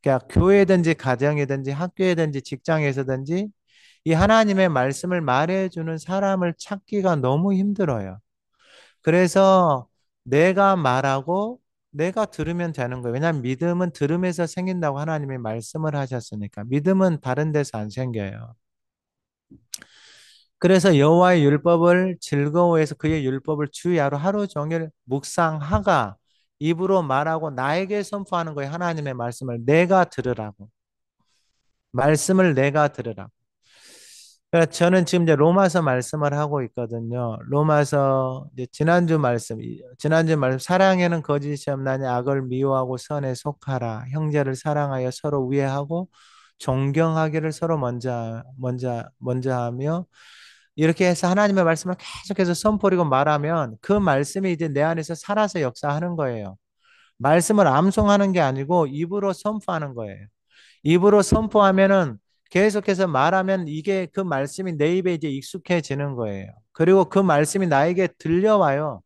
그러니까 교회든지 가정이든지 학교에든지 직장에서든지 이 하나님의 말씀을 말해주는 사람을 찾기가 너무 힘들어요. 그래서 내가 말하고 내가 들으면 되는 거예요. 왜냐하면 믿음은 들음에서 생긴다고 하나님이 말씀을 하셨으니까. 믿음은 다른 데서 안 생겨요. 그래서 여호와의 율법을 즐거워해서 그의 율법을 주야로 하루 종일 묵상하가 입으로 말하고 나에게 선포하는 거예요. 하나님의 말씀을 내가 들으라고. 말씀을 내가 들으라고. 그러니까 저는 지금 이제 로마서 말씀을 하고 있거든요. 로마서 이제 지난주 말씀 사랑에는 거짓이 없나니 악을 미워하고 선에 속하라. 형제를 사랑하여 서로 우애하고 존경하기를 서로 먼저 하며 이렇게 해서 하나님의 말씀을 계속해서 선포하고 말하면 그 말씀이 이제 내 안에서 살아서 역사하는 거예요. 말씀을 암송하는 게 아니고 입으로 선포하는 거예요. 입으로 선포하면은 계속해서 말하면 이게 그 말씀이 내 입에 이제 익숙해지는 거예요. 그리고 그 말씀이 나에게 들려와요.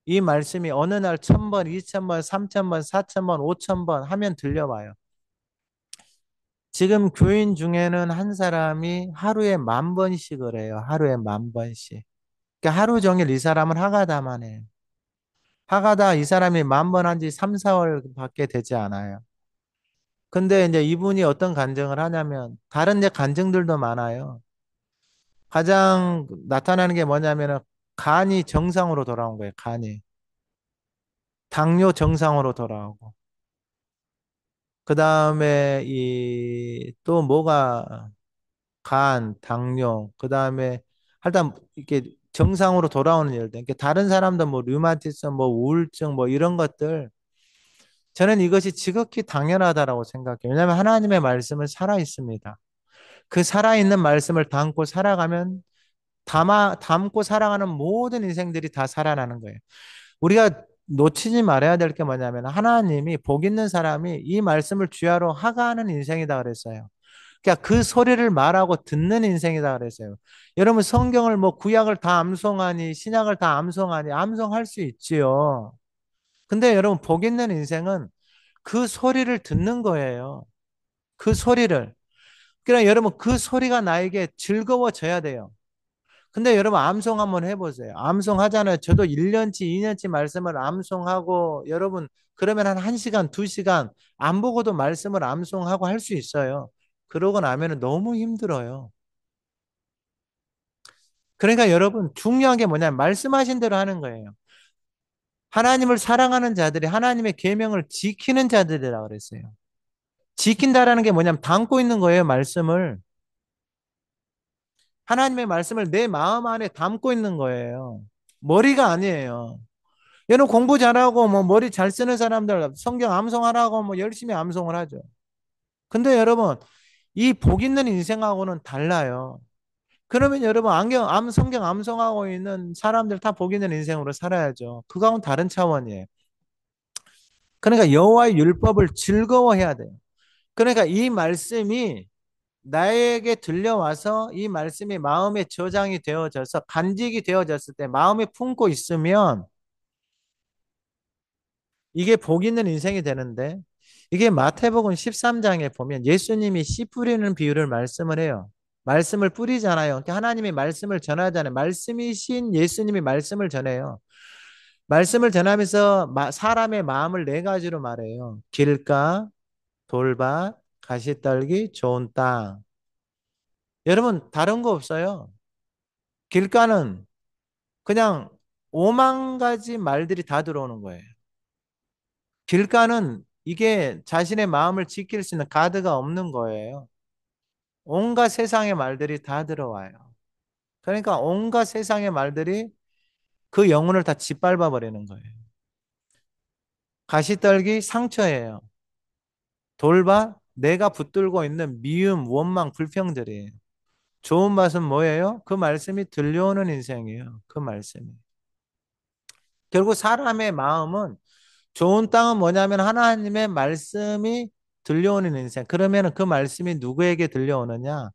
이 말씀이 어느 날 1000번, 2000번, 3000번, 4000번, 5000번 하면 들려와요. 지금 교인 중에는 한 사람이 하루에 10,000번씩을 해요. 하루에 10,000번씩. 그러니까 하루 종일 이 사람은 하가다만 해요. 하가다 이 사람이 10,000번 한 지 3, 4월 밖에 되지 않아요. 근데 이제 이분이 어떤 간증을 하냐면 다른 이제 간증들도 많아요. 가장 나타나는 게 뭐냐면은 간이 정상으로 돌아온 거예요. 간이. 당뇨 정상으로 돌아오고. 그다음에 이 또 뭐가 간, 당뇨, 그다음에 하여튼 이렇게 정상으로 돌아오는 일들. 그러니까 다른 사람도 뭐 류마티즘, 뭐 우울증 뭐 이런 것들 저는 이것이 지극히 당연하다라고 생각해요. 왜냐하면 하나님의 말씀은 살아 있습니다. 그 살아있는 말씀을 담고 살아가면 담고 살아가는 모든 인생들이 다 살아나는 거예요. 우리가 놓치지 말아야 될 게 뭐냐면 하나님이 복 있는 사람이 이 말씀을 주야로 하가하는 인생이다 그랬어요. 그러니까 그 소리를 말하고 듣는 인생이다 그랬어요. 여러분 성경을 뭐 구약을 다 암송하니 신약을 다 암송하니 암송할 수 있지요. 근데 여러분 복 있는 인생은 그 소리를 듣는 거예요. 그 소리를. 그러니까 여러분 그 소리가 나에게 즐거워져야 돼요. 근데 여러분 암송 한번 해보세요. 암송하잖아요. 저도 1년치, 2년치 말씀을 암송하고 여러분 그러면 한 1시간, 2시간 안 보고도 말씀을 암송하고 할 수 있어요. 그러고 나면 너무 힘들어요. 그러니까 여러분 중요한 게 뭐냐면 말씀하신 대로 하는 거예요. 하나님을 사랑하는 자들이 하나님의 계명을 지키는 자들이라고 그랬어요. 지킨다라는 게 뭐냐면 담고 있는 거예요, 말씀을. 하나님의 말씀을 내 마음 안에 담고 있는 거예요. 머리가 아니에요. 얘는 공부 잘하고 뭐 머리 잘 쓰는 사람들 성경 암송하라고 뭐 열심히 암송을 하죠. 근데 여러분 이 복 있는 인생하고는 달라요. 그러면 여러분 성경 암송하고 있는 사람들 다 복 있는 인생으로 살아야죠. 그거하고는 다른 차원이에요. 그러니까 여호와의 율법을 즐거워해야 돼요. 그러니까 이 말씀이 나에게 들려와서 이 말씀이 마음에 저장이 되어져서 간직이 되어졌을 때 마음에 품고 있으면 이게 복 있는 인생이 되는데 이게 마태복음 13장에 보면 예수님이 씨 뿌리는 비유를 말씀을 해요. 말씀을 뿌리잖아요. 그러니까 하나님이 말씀을 전하잖아요. 말씀이신 예수님이 말씀을 전해요. 말씀을 전하면서 사람의 마음을 네 가지로 말해요. 길가, 돌밭, 가시떨기, 좋은 땅. 여러분 다른 거 없어요. 길가는 그냥 5만 가지 말들이 다 들어오는 거예요. 길가는 이게 자신의 마음을 지킬 수 있는 가드가 없는 거예요. 온갖 세상의 말들이 다 들어와요. 그러니까 온갖 세상의 말들이 그 영혼을 다 짓밟아 버리는 거예요. 가시떨기 상처예요. 돌봐 내가 붙들고 있는 미움, 원망, 불평들이에요. 좋은 맛은 뭐예요? 그 말씀이 들려오는 인생이에요. 그 말씀이. 결국 사람의 마음은 좋은 땅은 뭐냐면 하나님의 말씀이 들려오는 인생. 그러면 그 말씀이 누구에게 들려오느냐?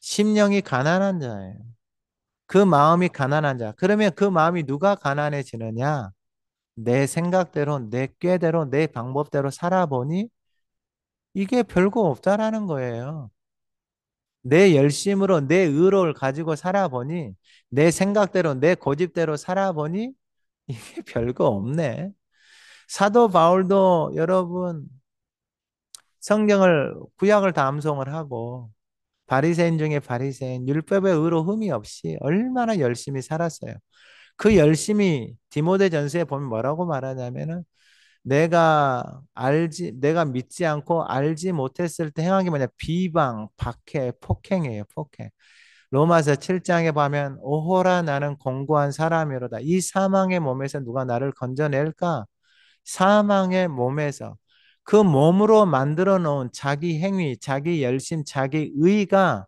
심령이 가난한 자예요. 그 마음이 가난한 자. 그러면 그 마음이 누가 가난해지느냐? 내 생각대로, 내 꾀대로, 내 방법대로 살아보니 이게 별거 없다라는 거예요. 내 열심으로, 내 의로를 가지고 살아보니 내 생각대로, 내 고집대로 살아보니 이게 별거 없네. 사도 바울도 여러분 성경을 구약을 다 암송을 하고 바리새인 중에 바리새인 율법의 의로 흠이 없이 얼마나 열심히 살았어요. 그 열심히 디모데전서에 보면 뭐라고 말하냐면은 내가 믿지 않고 알지 못했을 때 행한 게 뭐냐 비방, 박해, 폭행이에요. 폭행. 로마서 7장에 보면 오호라 나는 공고한 사람이로다. 이 사망의 몸에서 누가 나를 건져낼까? 사망의 몸에서 그 몸으로 만들어 놓은 자기 행위, 자기 열심, 자기 의가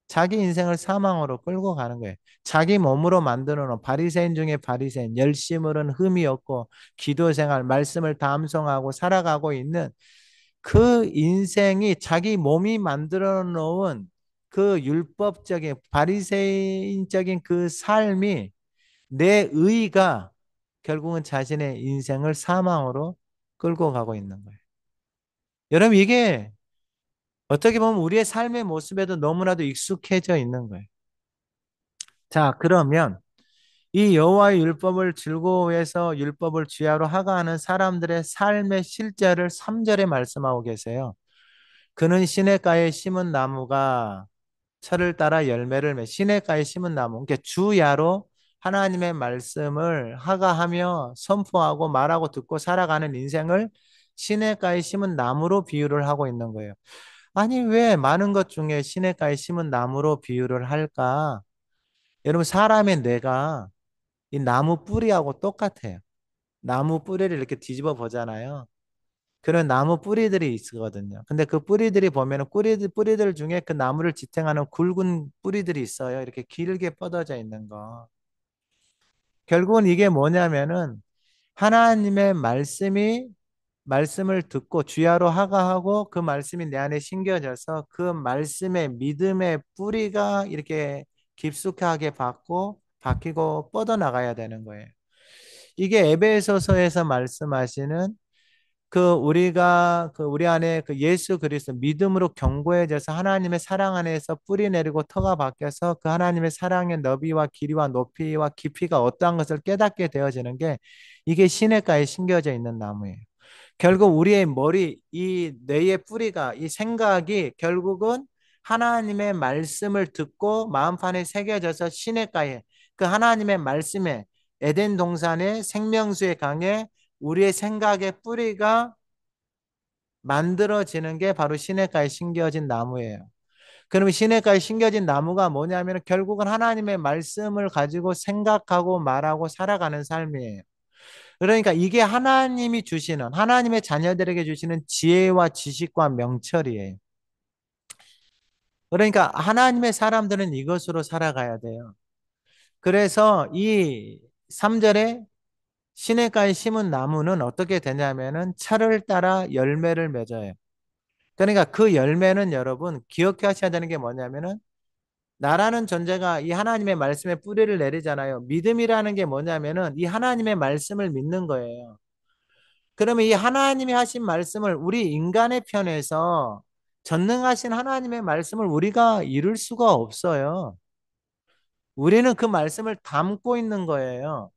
자기 인생을 사망으로 끌고 가는 거예요. 자기 몸으로 만들어 놓은 바리새인 중에 바리새인, 열심으로는 흠이 없고 기도 생활, 말씀을 담송하고 살아가고 있는 그 인생이 자기 몸이 만들어 놓은 그 율법적인 바리새인적인 그 삶이 내 의가 결국은 자신의 인생을 사망으로 끌고 가고 있는 거예요. 여러분, 이게 어떻게 보면 우리의 삶의 모습에도 너무나도 익숙해져 있는 거예요. 자, 그러면 이 여호와의 율법을 즐거워해서 율법을 주야로 하가하는 사람들의 삶의 실제를 3절에 말씀하고 계세요. 그는 시냇가에 심은 나무가 철을 따라 열매를 시냇가에 심은 나무. 그러니까 주야로 하나님의 말씀을 하가하며 선포하고 말하고 듣고 살아가는 인생을 시냇가에 심은 나무로 비유를 하고 있는 거예요. 아니, 왜 많은 것 중에 시냇가에 심은 나무로 비유를 할까? 여러분, 사람의 뇌가 이 나무 뿌리하고 똑같아요. 나무 뿌리를 이렇게 뒤집어 보잖아요. 그런 나무 뿌리들이 있거든요. 근데 그 뿌리들이 보면은 뿌리들 중에 그 나무를 지탱하는 굵은 뿌리들이 있어요. 이렇게 길게 뻗어져 있는 거. 결국은 이게 뭐냐면은 하나님의 말씀을 듣고 주야로 하가하고 그 말씀이 내 안에 심겨져서 그 말씀의 믿음의 뿌리가 이렇게 깊숙하게 박히고 뻗어나가야 되는 거예요. 이게 에베소서에서 말씀하시는 우리 안에 그 예수 그리스도 믿음으로 견고해져서 하나님의 사랑 안에서 뿌리 내리고 터가 박혀서 그 하나님의 사랑의 너비와 길이와 높이와 깊이가 어떠한 것을 깨닫게 되어지는 게 이게 시냇가에 심겨져 있는 나무예요. 결국 우리의 머리, 이 뇌의 뿌리가, 이 생각이 결국은 하나님의 말씀을 듣고 마음판에 새겨져서 시냇가에 그 하나님의 말씀에 에덴 동산의 생명수의 강에 우리의 생각의 뿌리가 만들어지는 게 바로 시냇가에 심겨진 나무예요. 그러면 시냇가에 심겨진 나무가 뭐냐면 결국은 하나님의 말씀을 가지고 생각하고 말하고 살아가는 삶이에요. 그러니까 이게 하나님이 주시는 하나님의 자녀들에게 주시는 지혜와 지식과 명철이에요. 그러니까 하나님의 사람들은 이것으로 살아가야 돼요. 그래서 이 3절에 시냇가에 심은 나무는 어떻게 되냐면은 철을 따라 열매를 맺어요. 그러니까 그 열매는 여러분 기억하셔야 되는 게 뭐냐면은 나라는 존재가 이 하나님의 말씀에 뿌리를 내리잖아요. 믿음이라는 게 뭐냐면은 이 하나님의 말씀을 믿는 거예요. 그러면 이 하나님이 하신 말씀을 우리 인간의 편에서 전능하신 하나님의 말씀을 우리가 이룰 수가 없어요. 우리는 그 말씀을 담고 있는 거예요.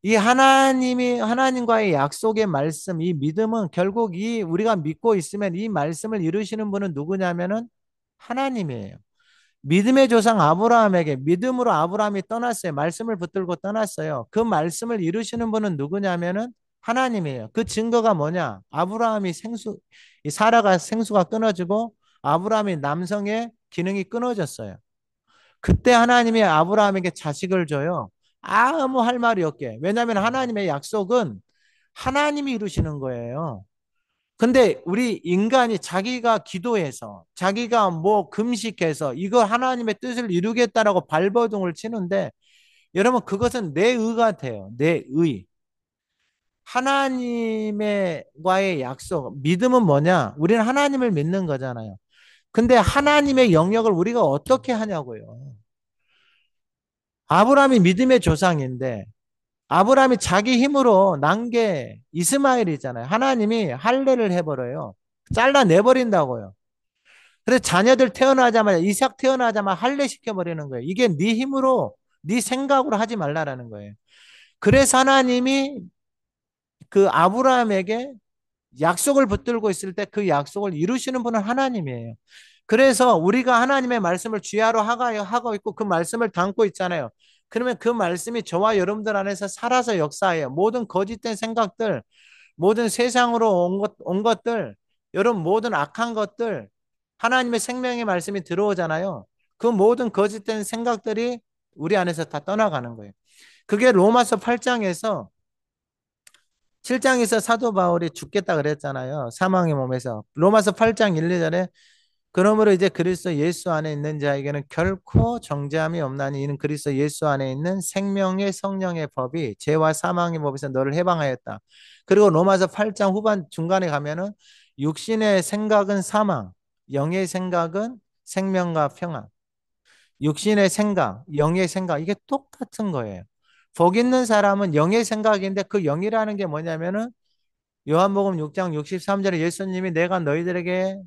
이 하나님과의 약속의 말씀, 이 믿음은 결국 우리가 믿고 있으면 이 말씀을 이루시는 분은 누구냐면은 하나님이에요. 믿음의 조상 아브라함에게 믿음으로 아브라함이 떠났어요. 말씀을 붙들고 떠났어요. 그 말씀을 이루시는 분은 누구냐면은 하나님이에요. 그 증거가 뭐냐? 이 사라가 생수가 끊어지고 아브라함이 남성의 기능이 끊어졌어요. 그때 하나님이 아브라함에게 자식을 줘요. 아무 할 말이 없게. 왜냐하면 하나님의 약속은 하나님이 이루시는 거예요. 근데 우리 인간이 자기가 기도해서 자기가 뭐 금식해서 이거 하나님의 뜻을 이루겠다라고 발버둥을 치는데 여러분 그것은 내 의 같아요. 내 의. 하나님과의 약속, 믿음은 뭐냐? 우리는 하나님을 믿는 거잖아요. 근데 하나님의 영역을 우리가 어떻게 하냐고요. 아브라함이 믿음의 조상인데 아브라함이 자기 힘으로 난 게 이스마엘이잖아요. 하나님이 할례를 해버려요. 잘라내버린다고요. 그래서 자녀들 태어나자마자 이삭 태어나자마자 할례 시켜버리는 거예요. 이게 네 힘으로 네 생각으로 하지 말라라는 거예요. 그래서 하나님이 그 아브라함에게 약속을 붙들고 있을 때 그 약속을 이루시는 분은 하나님이에요. 그래서 우리가 하나님의 말씀을 주야로 하고 있고 그 말씀을 담고 있잖아요. 그러면 그 말씀이 저와 여러분들 안에서 살아서 역사해요. 모든 거짓된 생각들, 모든 세상으로 온 것들, 여러분 모든 악한 것들, 하나님의 생명의 말씀이 들어오잖아요. 그 모든 거짓된 생각들이 우리 안에서 다 떠나가는 거예요. 그게 로마서 8장에서 7장에서 사도 바울이 죽겠다 그랬잖아요. 사망의 몸에서. 로마서 8장 1, 2절에 그러므로 이제 그리스도 예수 안에 있는 자에게는 결코 정죄함이 없나니 이는 그리스도 예수 안에 있는 생명의 성령의 법이 죄와 사망의 법에서 너를 해방하였다. 그리고 로마서 8장 후반 중간에 가면은 육신의 생각은 사망, 영의 생각은 생명과 평안. 육신의 생각, 영의 생각 이게 똑같은 거예요. 복 있는 사람은 영의 생각인데 그 영이라는 게 뭐냐면은 요한복음 6장 63절에 예수님이 내가 너희들에게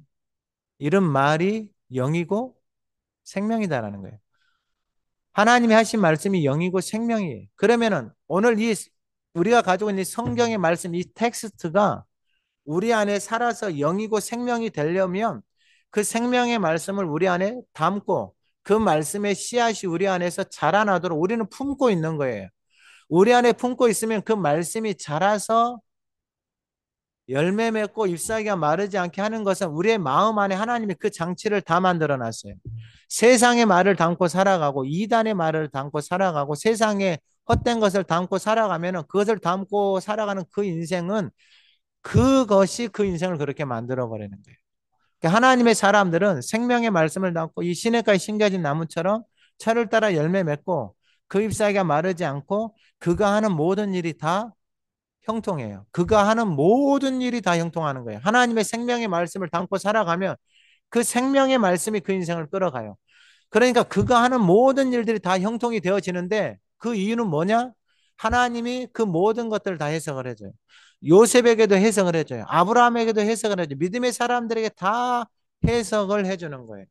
이런 말이 영이고 생명이다라는 거예요. 하나님이 하신 말씀이 영이고 생명이에요. 그러면은 오늘 이 우리가 가지고 있는 성경의 말씀, 이 텍스트가 우리 안에 살아서 영이고 생명이 되려면 그 생명의 말씀을 우리 안에 담고 그 말씀의 씨앗이 우리 안에서 자라나도록 우리는 품고 있는 거예요. 우리 안에 품고 있으면 그 말씀이 자라서 열매 맺고 잎사귀가 마르지 않게 하는 것은 우리의 마음 안에 하나님이 그 장치를 다 만들어 놨어요. 세상의 말을 담고 살아가고 이단의 말을 담고 살아가고 세상의 헛된 것을 담고 살아가면 그것을 담고 살아가는 그 인생은 그것이 그 인생을 그렇게 만들어 버리는 거예요. 그러니까 하나님의 사람들은 생명의 말씀을 담고 이 시냇가에 심겨진 나무처럼 철을 따라 열매 맺고 그 잎사귀가 마르지 않고 그가 하는 모든 일이 다 형통해요. 그가 하는 모든 일이 다 형통하는 거예요. 하나님의 생명의 말씀을 담고 살아가면 그 생명의 말씀이 그 인생을 끌어가요. 그러니까 그가 하는 모든 일들이 다 형통이 되어지는데 그 이유는 뭐냐? 하나님이 그 모든 것들을 다 해석을 해줘요. 요셉에게도 해석을 해줘요. 아브라함에게도 해석을 해줘요. 믿음의 사람들에게 다 해석을 해주는 거예요.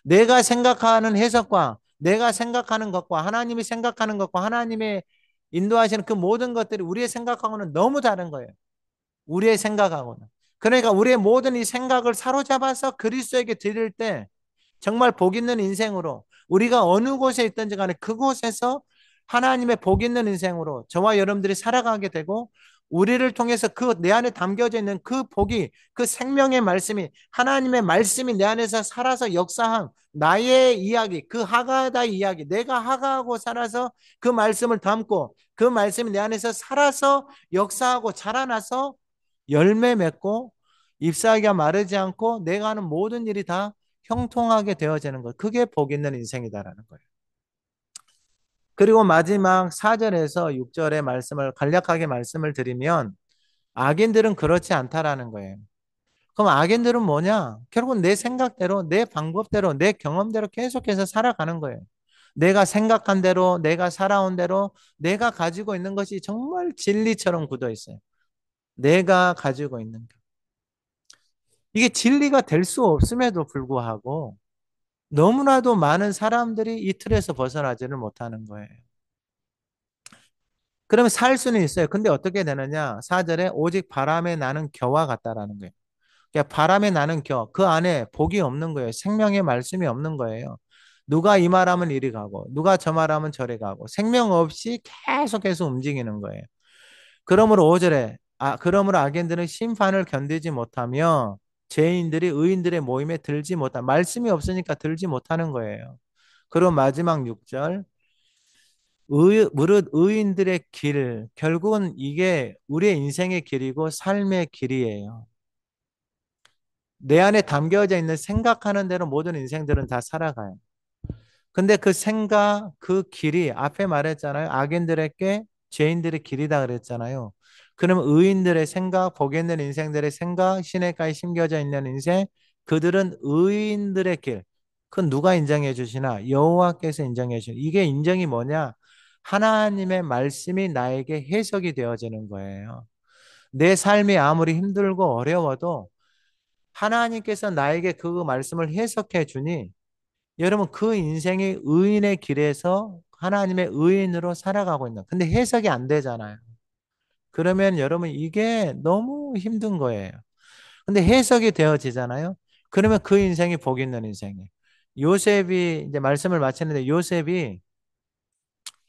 내가 생각하는 해석과 내가 생각하는 것과 하나님이 생각하는 것과 하나님의 인도하시는 그 모든 것들이 우리의 생각하고는 너무 다른 거예요. 우리의 생각하고는. 그러니까 우리의 모든 이 생각을 사로잡아서 그리스도에게 드릴 때 정말 복 있는 인생으로 우리가 어느 곳에 있든지 간에 그곳에서 하나님의 복 있는 인생으로 저와 여러분들이 살아가게 되고 우리를 통해서 그 내 안에 담겨져 있는 그 복이 그 생명의 말씀이 하나님의 말씀이 내 안에서 살아서 역사한 나의 이야기 그 하가다의 이야기 내가 하가하고 살아서 그 말씀을 담고 그 말씀이 내 안에서 살아서 역사하고 자라나서 열매 맺고 잎사귀가 마르지 않고 내가 하는 모든 일이 다 형통하게 되어지는 것. 그게 복 있는 인생이다라는 거예요. 그리고 마지막 4절에서 6절의 말씀을 간략하게 말씀을 드리면 악인들은 그렇지 않다라는 거예요. 그럼 악인들은 뭐냐? 결국은 내 생각대로, 내 방법대로, 내 경험대로 계속해서 살아가는 거예요. 내가 생각한 대로, 내가 살아온 대로, 내가 가지고 있는 것이 정말 진리처럼 굳어 있어요. 내가 가지고 있는 것. 이게 진리가 될 수 없음에도 불구하고 너무나도 많은 사람들이 이 틀에서 벗어나지를 못하는 거예요. 그러면 살 수는 있어요. 근데 어떻게 되느냐? 4절에 오직 바람에 나는 겨와 같다라는 거예요. 그러니까 바람에 나는 겨, 그 안에 복이 없는 거예요. 생명의 말씀이 없는 거예요. 누가 이 말하면 이리 가고, 누가 저 말하면 저리 가고, 생명 없이 계속해서 움직이는 거예요. 그러므로 5절에, 그러므로 악인들은 심판을 견디지 못하며 죄인들이 의인들의 모임에 들지 못한, 말씀이 없으니까 들지 못하는 거예요. 그리고 마지막 6절, 무릇 의인들의 길, 결국은 이게 우리의 인생의 길이고 삶의 길이에요. 내 안에 담겨져 있는 생각하는 대로 모든 인생들은 다 살아가요. 근데 그 생각, 그 길이 앞에 말했잖아요. 악인들에게 죄인들의 길이다 그랬잖아요. 그럼 의인들의 생각, 복이 있는 인생들의 생각, 시냇가에 심겨져 있는 인생, 그들은 의인들의 길. 그건 누가 인정해 주시나? 여호와께서 인정해 주시나? 이게 인정이 뭐냐? 하나님의 말씀이 나에게 해석이 되어지는 거예요. 내 삶이 아무리 힘들고 어려워도 하나님께서 나에게 그 말씀을 해석해 주니 여러분 그 인생이 의인의 길에서 하나님의 의인으로 살아가고 있는. 근데 해석이 안 되잖아요. 그러면 여러분 이게 너무 힘든 거예요. 근데 해석이 되어지잖아요. 그러면 그 인생이 복 있는 인생이에요. 요셉이 이제 말씀을 마치는데 요셉이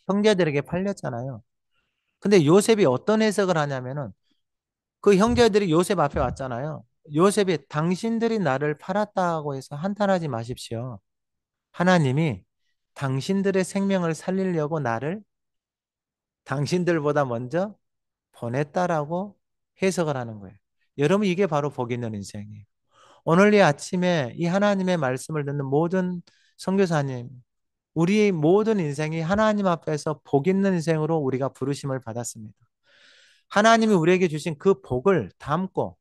형제들에게 팔렸잖아요. 근데 요셉이 어떤 해석을 하냐면은 그 형제들이 요셉 앞에 왔잖아요. 요셉이 당신들이 나를 팔았다고 해서 한탄하지 마십시오. 하나님이 당신들의 생명을 살리려고 나를 당신들보다 먼저 보냈다라고 해석을 하는 거예요. 여러분, 이게 바로 복 있는 인생이에요. 오늘 이 아침에 이 하나님의 말씀을 듣는 모든 선교사님, 우리 모든 인생이 하나님 앞에서 복 있는 인생으로 우리가 부르심을 받았습니다. 하나님이 우리에게 주신 그 복을 담고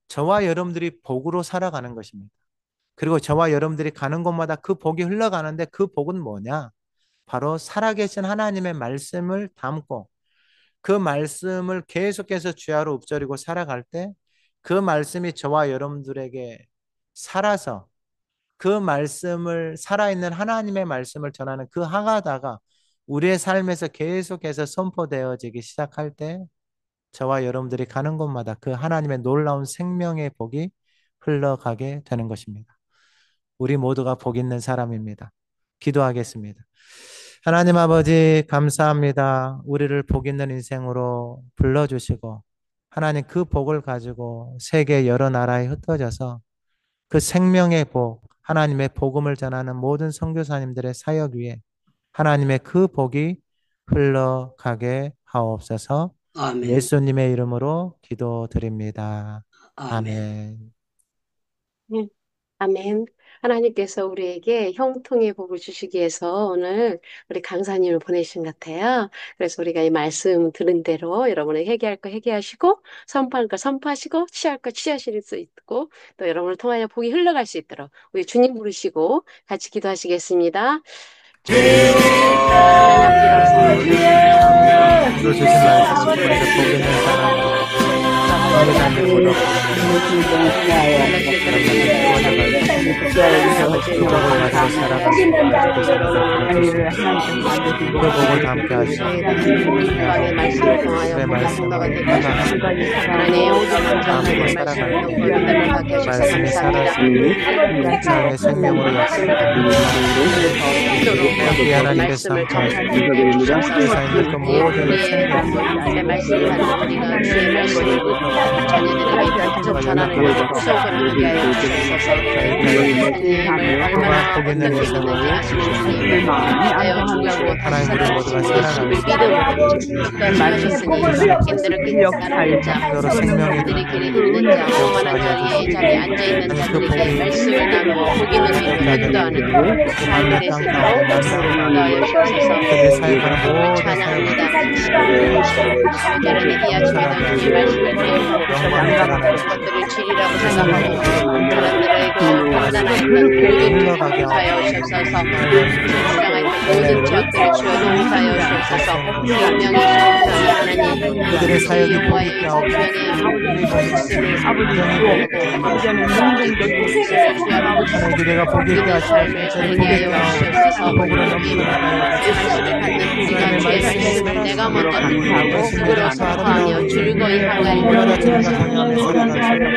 저와 여러분들이 복으로 살아가는 것입니다. 그리고 저와 여러분들이 가는 곳마다 그 복이 흘러가는데 그 복은 뭐냐? 바로 살아계신 하나님의 말씀을 담고 그 말씀을 계속해서 주야로 읊조리고 살아갈 때 그 말씀이 저와 여러분들에게 살아서 그 말씀을 살아있는 하나님의 말씀을 전하는 그 하가다가 우리의 삶에서 계속해서 선포되어지기 시작할 때 저와 여러분들이 가는 곳마다 그 하나님의 놀라운 생명의 복이 흘러가게 되는 것입니다. 우리 모두가 복 있는 사람입니다. 기도하겠습니다. 하나님 아버지 감사합니다. 우리를 복 있는 인생으로 불러주시고 하나님 그 복을 가지고 세계 여러 나라에 흩어져서 그 생명의 복, 하나님의 복음을 전하는 모든 선교사님들의 사역 위에 하나님의 그 복이 흘러가게 하옵소서. 아멘. 예수님의 이름으로 기도드립니다. 아멘. 아멘. 아멘. 하나님께서 우리에게 형통의 복을 주시기 위해서 오늘 우리 강사님을 보내신 것 같아요. 그래서 우리가 이 말씀 들은 대로 여러분이 회개할 거 회개하시고 선포할 거 선포하시고 취할 거 취하실 수 있고 또 여러분을 통하여 복이 흘러갈 수 있도록 우리 주님 부르시고 같이 기도하시겠습니다. 주로 주신 말씀 우리가 복 있는 사람 복을 담게 하시고 말씀을 통하여 말씀과 말씀이 살아서 생명으로 역사하시고 하나님께서 세상의 그 모든 말씀을 받는 우리가 주의 말씀을 자녀들에게 직접 전하는 구속을 하게 하여 주옵소서. 하나님을 얼마나 어떻게 믿는지 아시는 하여 주시고 다시 살아나신 예수를 믿음으로 말씀하셨으니 인들을 깨끗하는 자 그들이 길에 있는 자 오만한 자리에 앉아있는 자들에게 말씀을 나누어 복이 누리며 기도하는 삶의 생으로 나여 주옵소서. 찬양합니다. 자라내게 야채가 주의 말씀을 배우고 것들을 진리라고 생각하고 사람들의 그 판단하였던 모든 하여 주옵소서. 주장하였던 모든 지역들을 주여 용서하여 주옵소서. 명령의 하나님 그들의 사역이 복이 있게 하옵소서. 그대가 복이 있게 하시옵소서. 복으로 내가 먼저 하고 그로 선포하며 즐거이 하나님을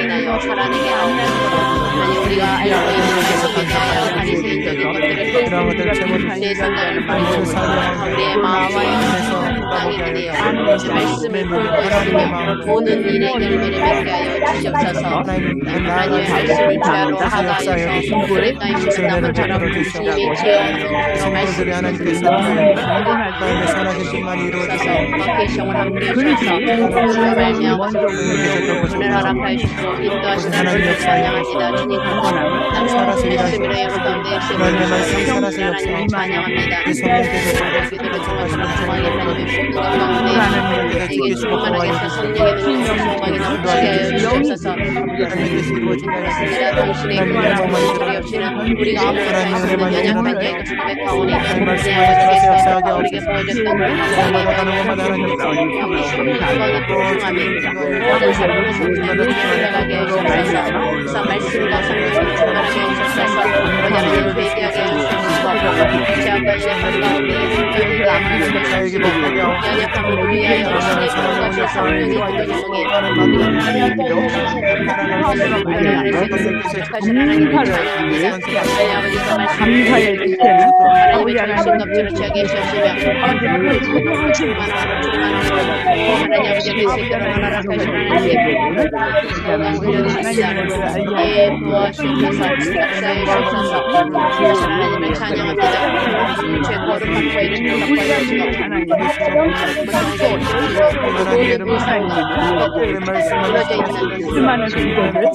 인하여 살아내게 하옵소서. 아니 우리가 알고 있는 것에 대하여 바리새인적인 것들을 내 생각을 버리고 우리의 마음과 영에서 땅이 되어 말씀을 풀고 보는 일의 열매를 맺게 하여 주시옵소서. 하나님의 말씀을 주야로 하가하여서 손불에 따이시는 나무처럼 주님의 지혜로 말씀을 하나님께서 선하신 이루어져서 계시형을 함께 주셔서 주의 말미암아서 오늘 허락하여 주시고 인도하시는 하나님을 찬양합니다. 주님 감사합니다. 말씀이라 여러 가운데 하나님을 찬양합니다. 기도를 통하시는 중앙에 하나님의 가운데 내게 충만하게 하사 성령의 능력으로 충만하게 넘치게 하여 주옵소서. 당신의 그런 소리 없이는 우리가 앞으로 있는 연약한 자의 죽음의 가운데 있는 우리 아버지께서 우리에게 보여줬던 모든 사람을 올라가게 해주셔서 그래서 말씀과 성령을 충만하게 해주셔서 하나님을 회개하게 해주셔서 죄악과 시험을 가운데 우리가 아픈 것을 연약함을 위하여 신의 그런과 성령의 기도중에 하나님께서 말씀을 하나님의 전신 껍질을 취하게 해주시며 하나님 아버지께서 결혼하라 하시는 하나님의 예 부어주셔서 역사해 주셔서 하나님을 찬양합니다. 죄 거룩한 거에 축복하여 모든 불상과 무너져 있는 수많은 것들을 하여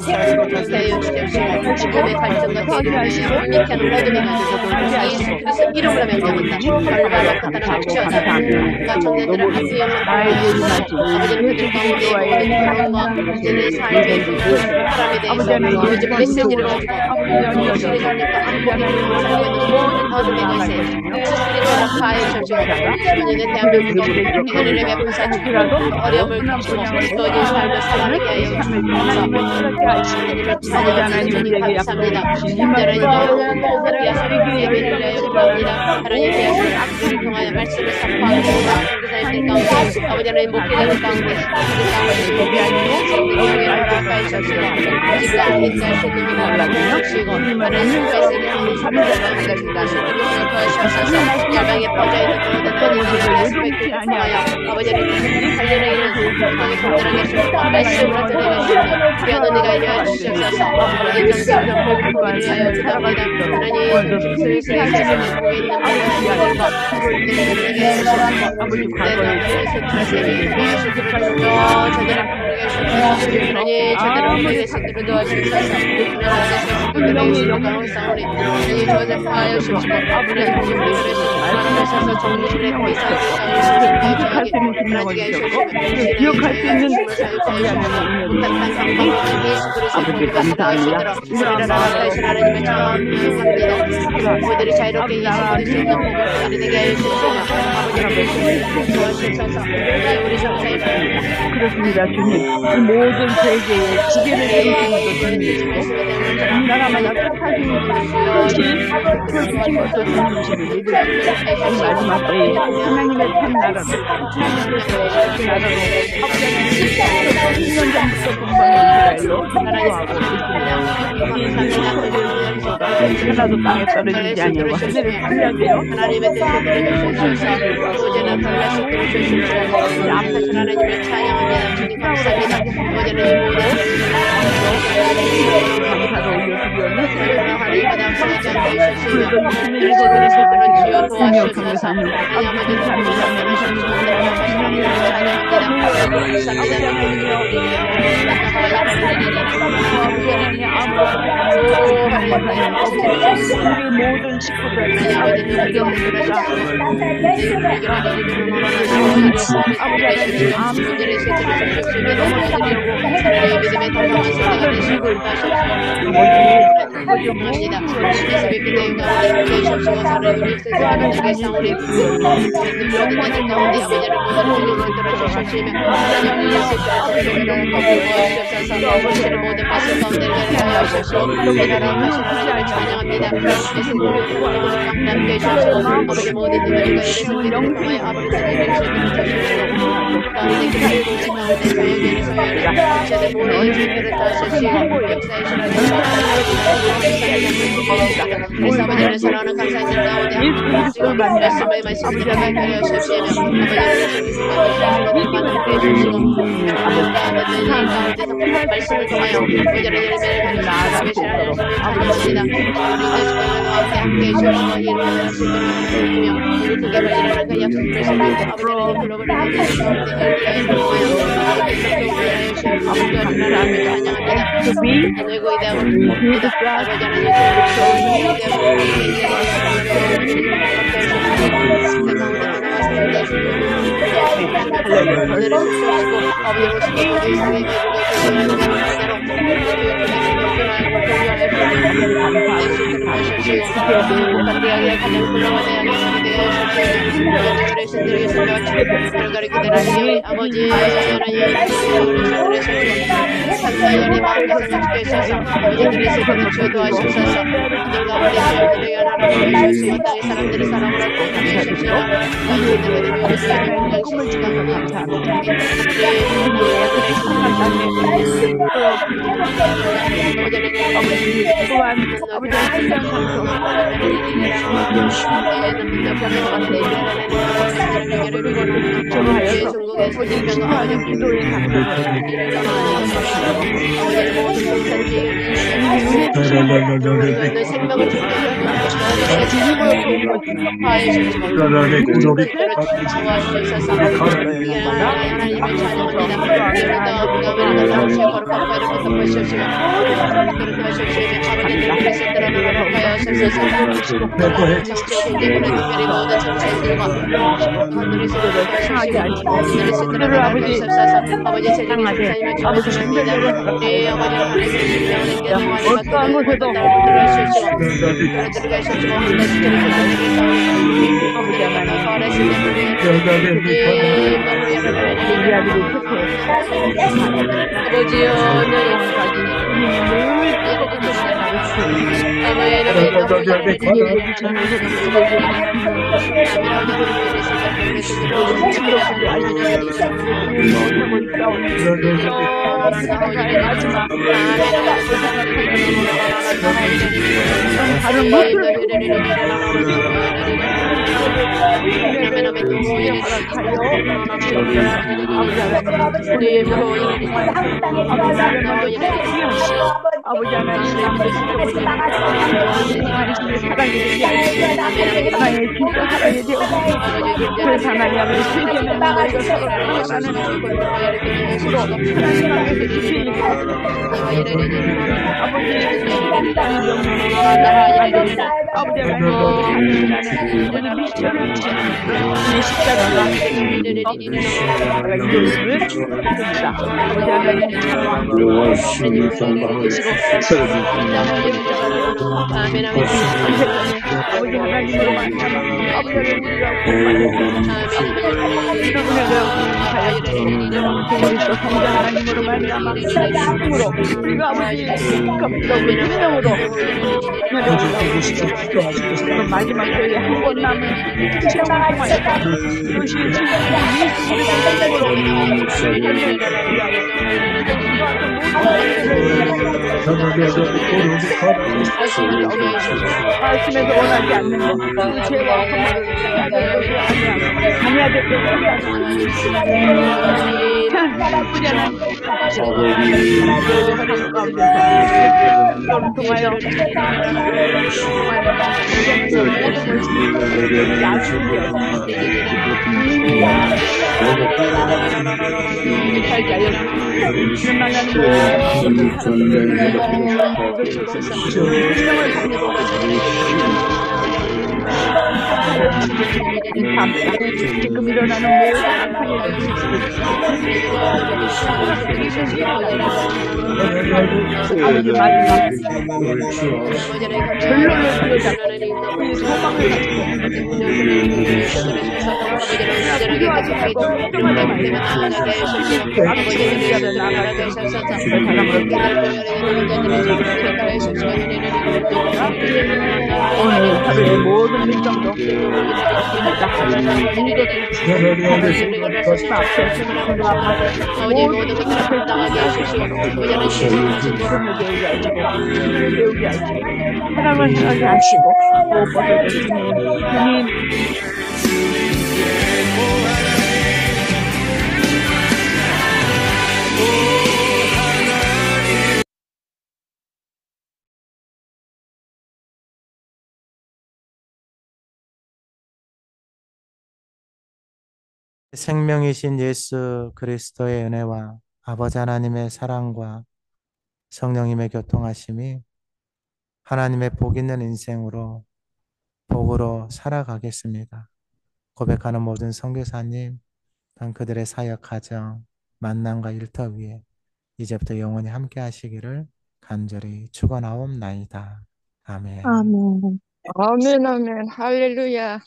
주시옵시고 지금의 갈등과 대립을 혼익하는 모든 행위를 예수 그리스도 이름으로 명령한다. 결과로 가다는 주시옵소서. 그러니까 청년들을 하수영을 아버지는 그들 가운데 모든 결혼과 그들의 삶의 사람에 대해서 아버지 메시지를 가지고 무엇이 하나님과 함께 살려는 모든 어둠의 것에 스스로 파해 주시고 이제는 대한민국에 이들을 베푸사 주시고 어려움을 주시고 또이 삶을 살아내게 하여 주시옵소서. 하나님을 찬양하는 주님 감사합니다. 하나님의 예배를 하여 기도합니다. 하나님의 우리를 통하여 말씀을 선포하는 선교사님들 가운데 아버지 하나님 목회자들 가운데 열방에 퍼져 있는 모든 아스펙트 통하여 아버지 하나님 살려내 있는 간절하게 주시고 말씀으로 전해주시고 귀한 은혜가 이루어 주시옵소서. 아버지 전사를 복을 위하여 기도합니다. 하나님 슬슬 하시는 목에 있는 모든 것들과 우리에게 주시옵소서. 아버지 과거에 말씀이 제대로 하나님 제대로 우리에게 제대로 도와주셔서 하나님 가능성을 하나님 조작하여 주시고 아버지 하나님께서 정리를 했고 이상을 기억할 수 있는 생명을 주셨고 기억할 수 있는 아버지 감사합니다. 하나님의 찬양합니다. 우리들이 자유롭게 예수 그리스도의 복을 되게 하여 주시고 아버지를 도와주셔서 우리 전사입니다. 그렇습니다. 주님 이 모든 세계의 지배를 이루시는 나라마다 사사시는 그것도 주님이시를 믿으시고 마지막 때에 하나님의 참나라로 하나님의 나라로 합장한 10년 전부터 공부하는 이스라엘로 기도하고 있습니다. 하나도 땅에 떨어지지 아니하고 하늘을 살려주세요. 하나님의 뜻을 들어주셔서 오전에 벌레씩 들어주시고 앞에서 하나님을 찬양합니다. 주님 감사합니다. 오전에 이 모든 감사로 올려드리오니 하나님과 남성하지 않게 해주시며 그리스도를 지어 도와주셔서 하나님 우리 모든 식구들 찬양합니다. 남게 주시고 아버지 모든 일을 이래서 기도하여 아버지 하나님을 주시고 가운데 기도하고 가운데 자유계를 소유하는 저들 모든 일들을 다하시고 역사하시는 그래서 아버지를 사랑하는 감사의 가운데 지금 말씀을 말씀드리게 하여 주시며 아버지를 많은 해주시고 말씀을 통하여 오늘의 예배를 나아가시라는 소리를 함께 해주시고 이루어질 수 있으며 우리 크게 발전하는 그 약속을 세우고 아버지를 글로벌 하나님께서 열기하여 보고요 아버지를 찬양합니다. 하늘고 이대함을 믿습니다. 아버지 하나님 오늘을 속삭이고 아버지를 모시고 이상의 계곡에 대학에 가장 훌륭한 대학에 신들에게 숨겨주고 가리키는 아버지 하나님 산사연이 마음께서 주께서서 아버지들의 세계를 주도하시옵소서 이들 가운데 그들의 연합을 주시옵소서 땅의 사람들의 사랑을 얻고 주시옵소서 당신들의 위로를 꿈을 주시옵소서 또한 아버지의 신장 방송하여 기도의 생명을 어떠한 곳에도 우리 아들을 아버지여 너의 아버지 하나님 사랑이 사랑의 진짜 사랑이 되어서 그래서 하나님 아버지 세계는 너희가 서로 사랑하는 것으로 하나님께서 주시니까 아버지 아버지 하나님 우리 미션을 이 십자가가 이루어짐을 믿습니다. 아버지 하나님 아버지 하나님으로 만나면 아버지 하나님 우리가 그리스도 성자 하나님으로 만나면 힘으로 우리가 아버지 깜짝으로 생명으로 마지막 때에 한 번 남은 시험을 통하여서 이것이 예수님의 생명으로 말씀에서 원하지 않는 것, 그 죄와 허물을 해야 될 것이 아니야 될 것이 지금 일어나는 모든 악한 일들 아버지 마지막 결론을 들여잡고 그 소망을 가지고 필요하지 말고 걱정하지 말고 아버지를 나가서 오늘 하루의 모든 일정도 사랑을 하게 하시고 무엇보다도 주님 생명이신 예수 그리스도의 은혜와 아버지 하나님의 사랑과 성령님의 교통하심이 하나님의 복 있는 인생으로 복으로 살아가겠습니다. 고백하는 모든 선교사님, 그들의 사역 가정, 만남과 일터 위에 이제부터 영원히 함께 하시기를 간절히 축원하옵나이다. 아멘. 아멘. 아멘 아멘 할렐루야.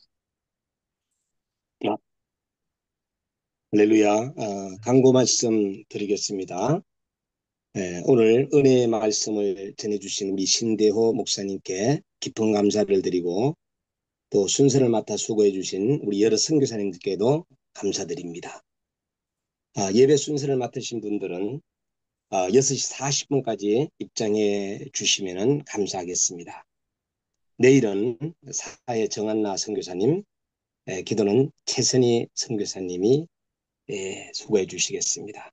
할렐루야. 강고 말씀 드리겠습니다. 오늘 은혜의 말씀을 전해주신 우리 신대호 목사님께 깊은 감사를 드리고 또 순서를 맡아 수고해 주신 우리 여러 선교사님들께도 감사드립니다. 예배 순서를 맡으신 분들은 6시 40분까지 입장해 주시면 감사하겠습니다. 내일은 사회 정한나 선교사님, 기도는 최선희 선교사님이 수고해 주시겠습니다.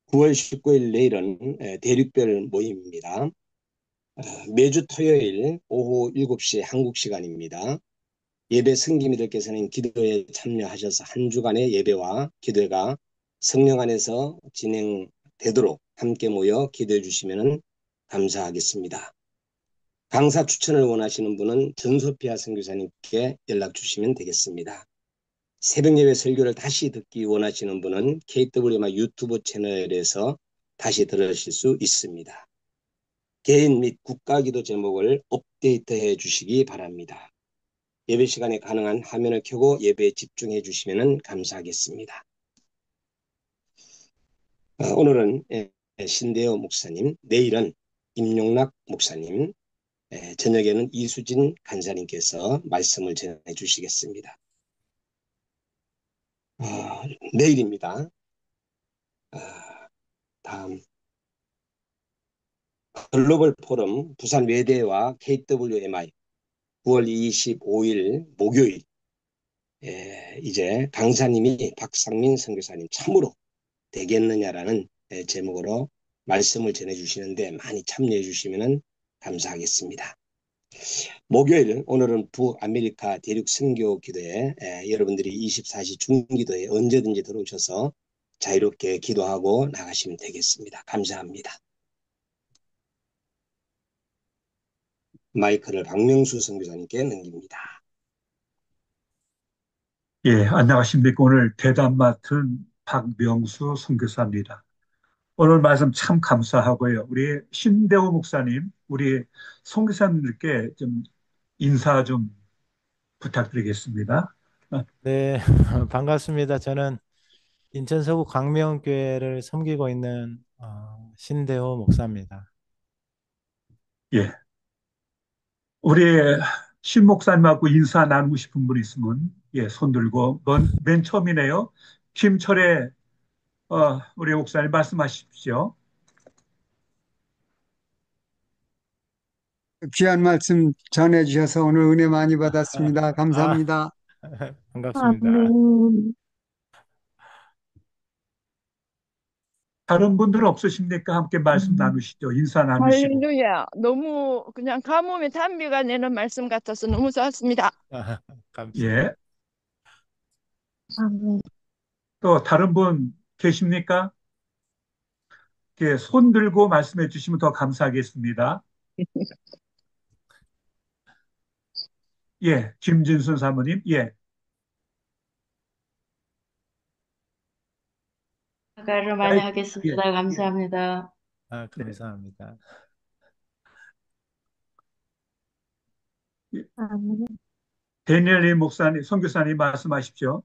9월 19일 내일은 대륙별 모임입니다. 매주 토요일 오후 7시 한국 시간입니다. 예배 승기미들께서는 기도에 참여하셔서 한 주간의 예배와 기도회가 성령 안에서 진행되도록 함께 모여 기도해 주시면 감사하겠습니다. 강사 추천을 원하시는 분은 전소피아 선교사님께 연락 주시면 되겠습니다. 새벽 예배 설교를 다시 듣기 원하시는 분은 KWMA 유튜브 채널에서 다시 들으실 수 있습니다. 개인 및 국가기도 제목을 업데이트해 주시기 바랍니다. 예배 시간에 가능한 화면을 켜고 예배에 집중해 주시면 감사하겠습니다. 오늘은 신대호 목사님, 내일은 임용락 목사님, 저녁에는 이수진 간사님께서 말씀을 전해 주시겠습니다. 내일입니다. 다음 글로벌 포럼 부산 외대와 KWMI 9월 25일 목요일 이제 강사님이 박상민 선교사님 참으로 되겠느냐라는 제목으로 말씀을 전해주시는데 많이 참여해 주시면 감사하겠습니다. 목요일 오늘은 북아메리카 대륙 선교 기도에 여러분들이 24시 중기도에 언제든지 들어오셔서 자유롭게 기도하고 나가시면 되겠습니다. 감사합니다. 마이크를 박명수 선교사님께 넘깁니다. 예, 안녕하십니까. 오늘 대담 맡은 박명수 선교사입니다. 오늘 말씀 참 감사하고요. 우리 신대호 목사님, 우리 선교사님들께 좀 인사 좀 부탁드리겠습니다. 네, 반갑습니다. 저는 인천 서구 광명교회를 섬기고 있는 신대호 목사입니다. 예, 우리 신 목사님하고 인사 나누고 싶은 분 있으면 손 들고 맨 처음이네요. 김철애 우리 목사님 말씀하십시오. 귀한 말씀 전해주셔서 오늘 은혜 많이 받았습니다. 감사합니다. 반갑습니다. 다른 분들은 없으십니까? 함께 말씀 나누시죠. 인사 나누시고. 할렐루야. 너무 그냥 가뭄에 단비가 내는 말씀 같아서 너무 좋았습니다. 감사합니다. 예. 또 다른 분 계십니까? 예, 손 들고 말씀해 주시면 더 감사하겠습니다. 예, 김진순 사모님, 예. 사과를 많이 하겠습니다. 예. 감사합니다. 감사합니다. 예. 데니엘 목사님, 선교사님 말씀하십시오.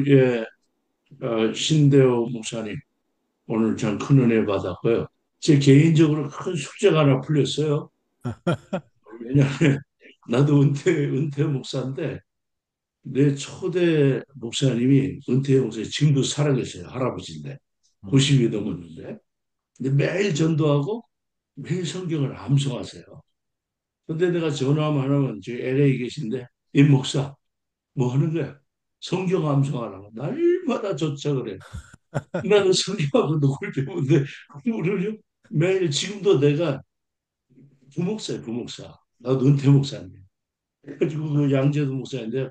예, 신대호 목사님, 오늘 참 큰 은혜 받았고요. 제 개인적으로 큰 숙제가 하나 풀렸어요. 왜냐하면 나도 은퇴 목사인데, 내 초대 목사님이 은퇴 목사님 지금도 살아계세요. 할아버지인데, 90이 넘었는데. 근데 매일 전도하고 매일 성경을 암송하세요. 근데 내가 전화하면 하나면 저기 LA 계신데, 임 목사, 뭐 하는 거야? 성경 암송하라고 날마다 조청을 해. 나는 성경하고 누굴 배우는데 그거를요 매일 지금도 내가 부목사예요, 부목사. 나도 은퇴 목사님. 그래가지고 그 양재도 목사인데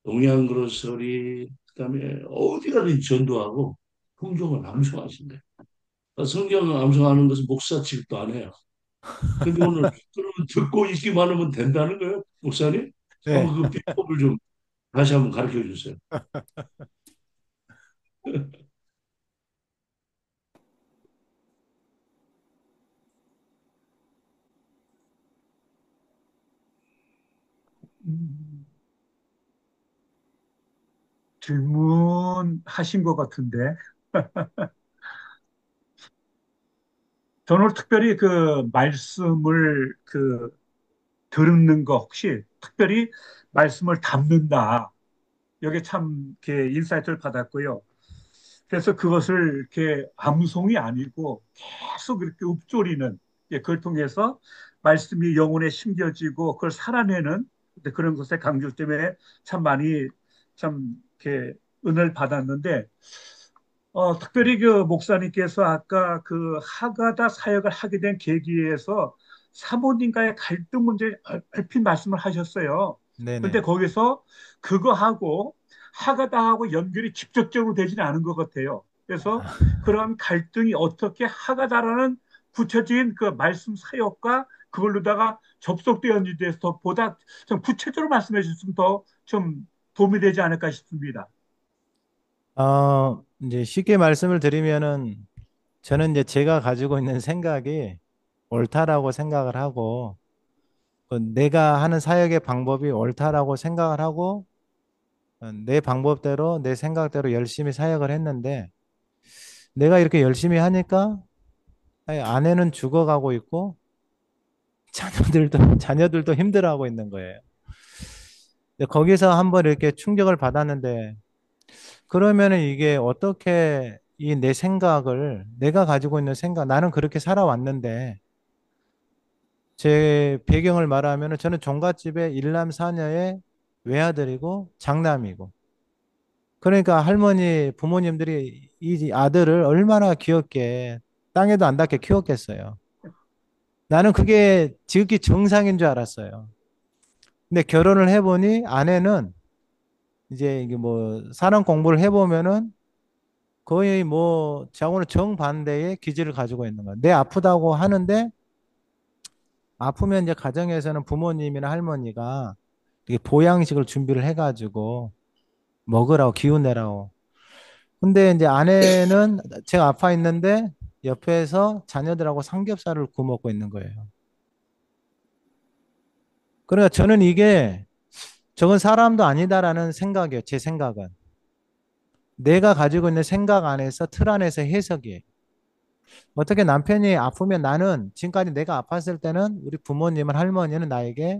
동양그로서리 그다음에 어디 가든 전도하고 성경을 암송하신대. 성경 암송하는 것은 목사 취급도 안 해요. 근데 오늘 그러면 듣고 읽기만 하면 된다는 거예요, 목사님? 네. 한번 그 비법을 좀 다시 한번 가르쳐 주세요. 질문하신 것 같은데. 저는 오늘 특별히 그 말씀을 듣는 거 혹시 특별히 말씀을 담는다. 여기 참 이렇게 인사이트를 받았고요. 그래서 그것을 이렇게 암송이 아니고 계속 이렇게 읊조리는 그걸 통해서 말씀이 영혼에 심겨지고 그걸 살아내는 그런 것에 강조 때문에 참 많이 참 이렇게 은혜를 받았는데 특별히 그 목사님께서 아까 그 하가다 사역을 하게 된 계기에서 사모님과의 갈등 문제 얼핏 말씀을 하셨어요. 네네. 근데 거기서 그거하고 하가다하고 연결이 직접적으로 되지는 않은 것 같아요. 그래서 그런 갈등이 어떻게 하가다라는 구체적인 그 말씀 사역과 그걸로다가 접속되었는지에 대해서 더 보다 좀 구체적으로 말씀해 주셨으면 더 좀 도움이 되지 않을까 싶습니다. 이제 쉽게 말씀을 드리면은 저는 이제 제가 가지고 있는 생각이 옳다라고 생각을 하고, 내가 하는 사역의 방법이 옳다라고 생각을 하고, 내 방법대로, 내 생각대로 열심히 사역을 했는데, 내가 이렇게 열심히 하니까 아내는 죽어가고 있고, 자녀들도 힘들어하고 있는 거예요. 근데 거기서 한번 이렇게 충격을 받았는데, 그러면은 이게 어떻게 이 내 생각을, 내가 가지고 있는 생각, 나는 그렇게 살아왔는데, 제 배경을 말하면은 저는 종갓집에 일남 사녀의 외아들이고 장남이고, 그러니까 할머니, 부모님들이 이 아들을 얼마나 귀엽게 땅에도 안 닿게 키웠겠어요. 나는 그게 지극히 정상인 줄 알았어요. 근데 결혼을 해보니 아내는 이제 이게 뭐 사람 공부를 해보면은 거의 뭐 저하고는 정반대의 기질을 가지고 있는 거예요. 내 아프다고 하는데 아프면 이제 가정에서는 부모님이나 할머니가 이게 보양식을 준비를 해가지고 먹으라고 기운 내라고. 근데 이제 아내는 제가 아파 있는데 옆에서 자녀들하고 삼겹살을 구워 먹고 있는 거예요. 그러니까 저는 이게 저건 사람도 아니다라는 생각이에요. 제 생각은. 내가 가지고 있는 생각 안에서 틀 안에서 해석이에요. 어떻게 남편이 아프면 나는 지금까지 내가 아팠을 때는 우리 부모님은 할머니는 나에게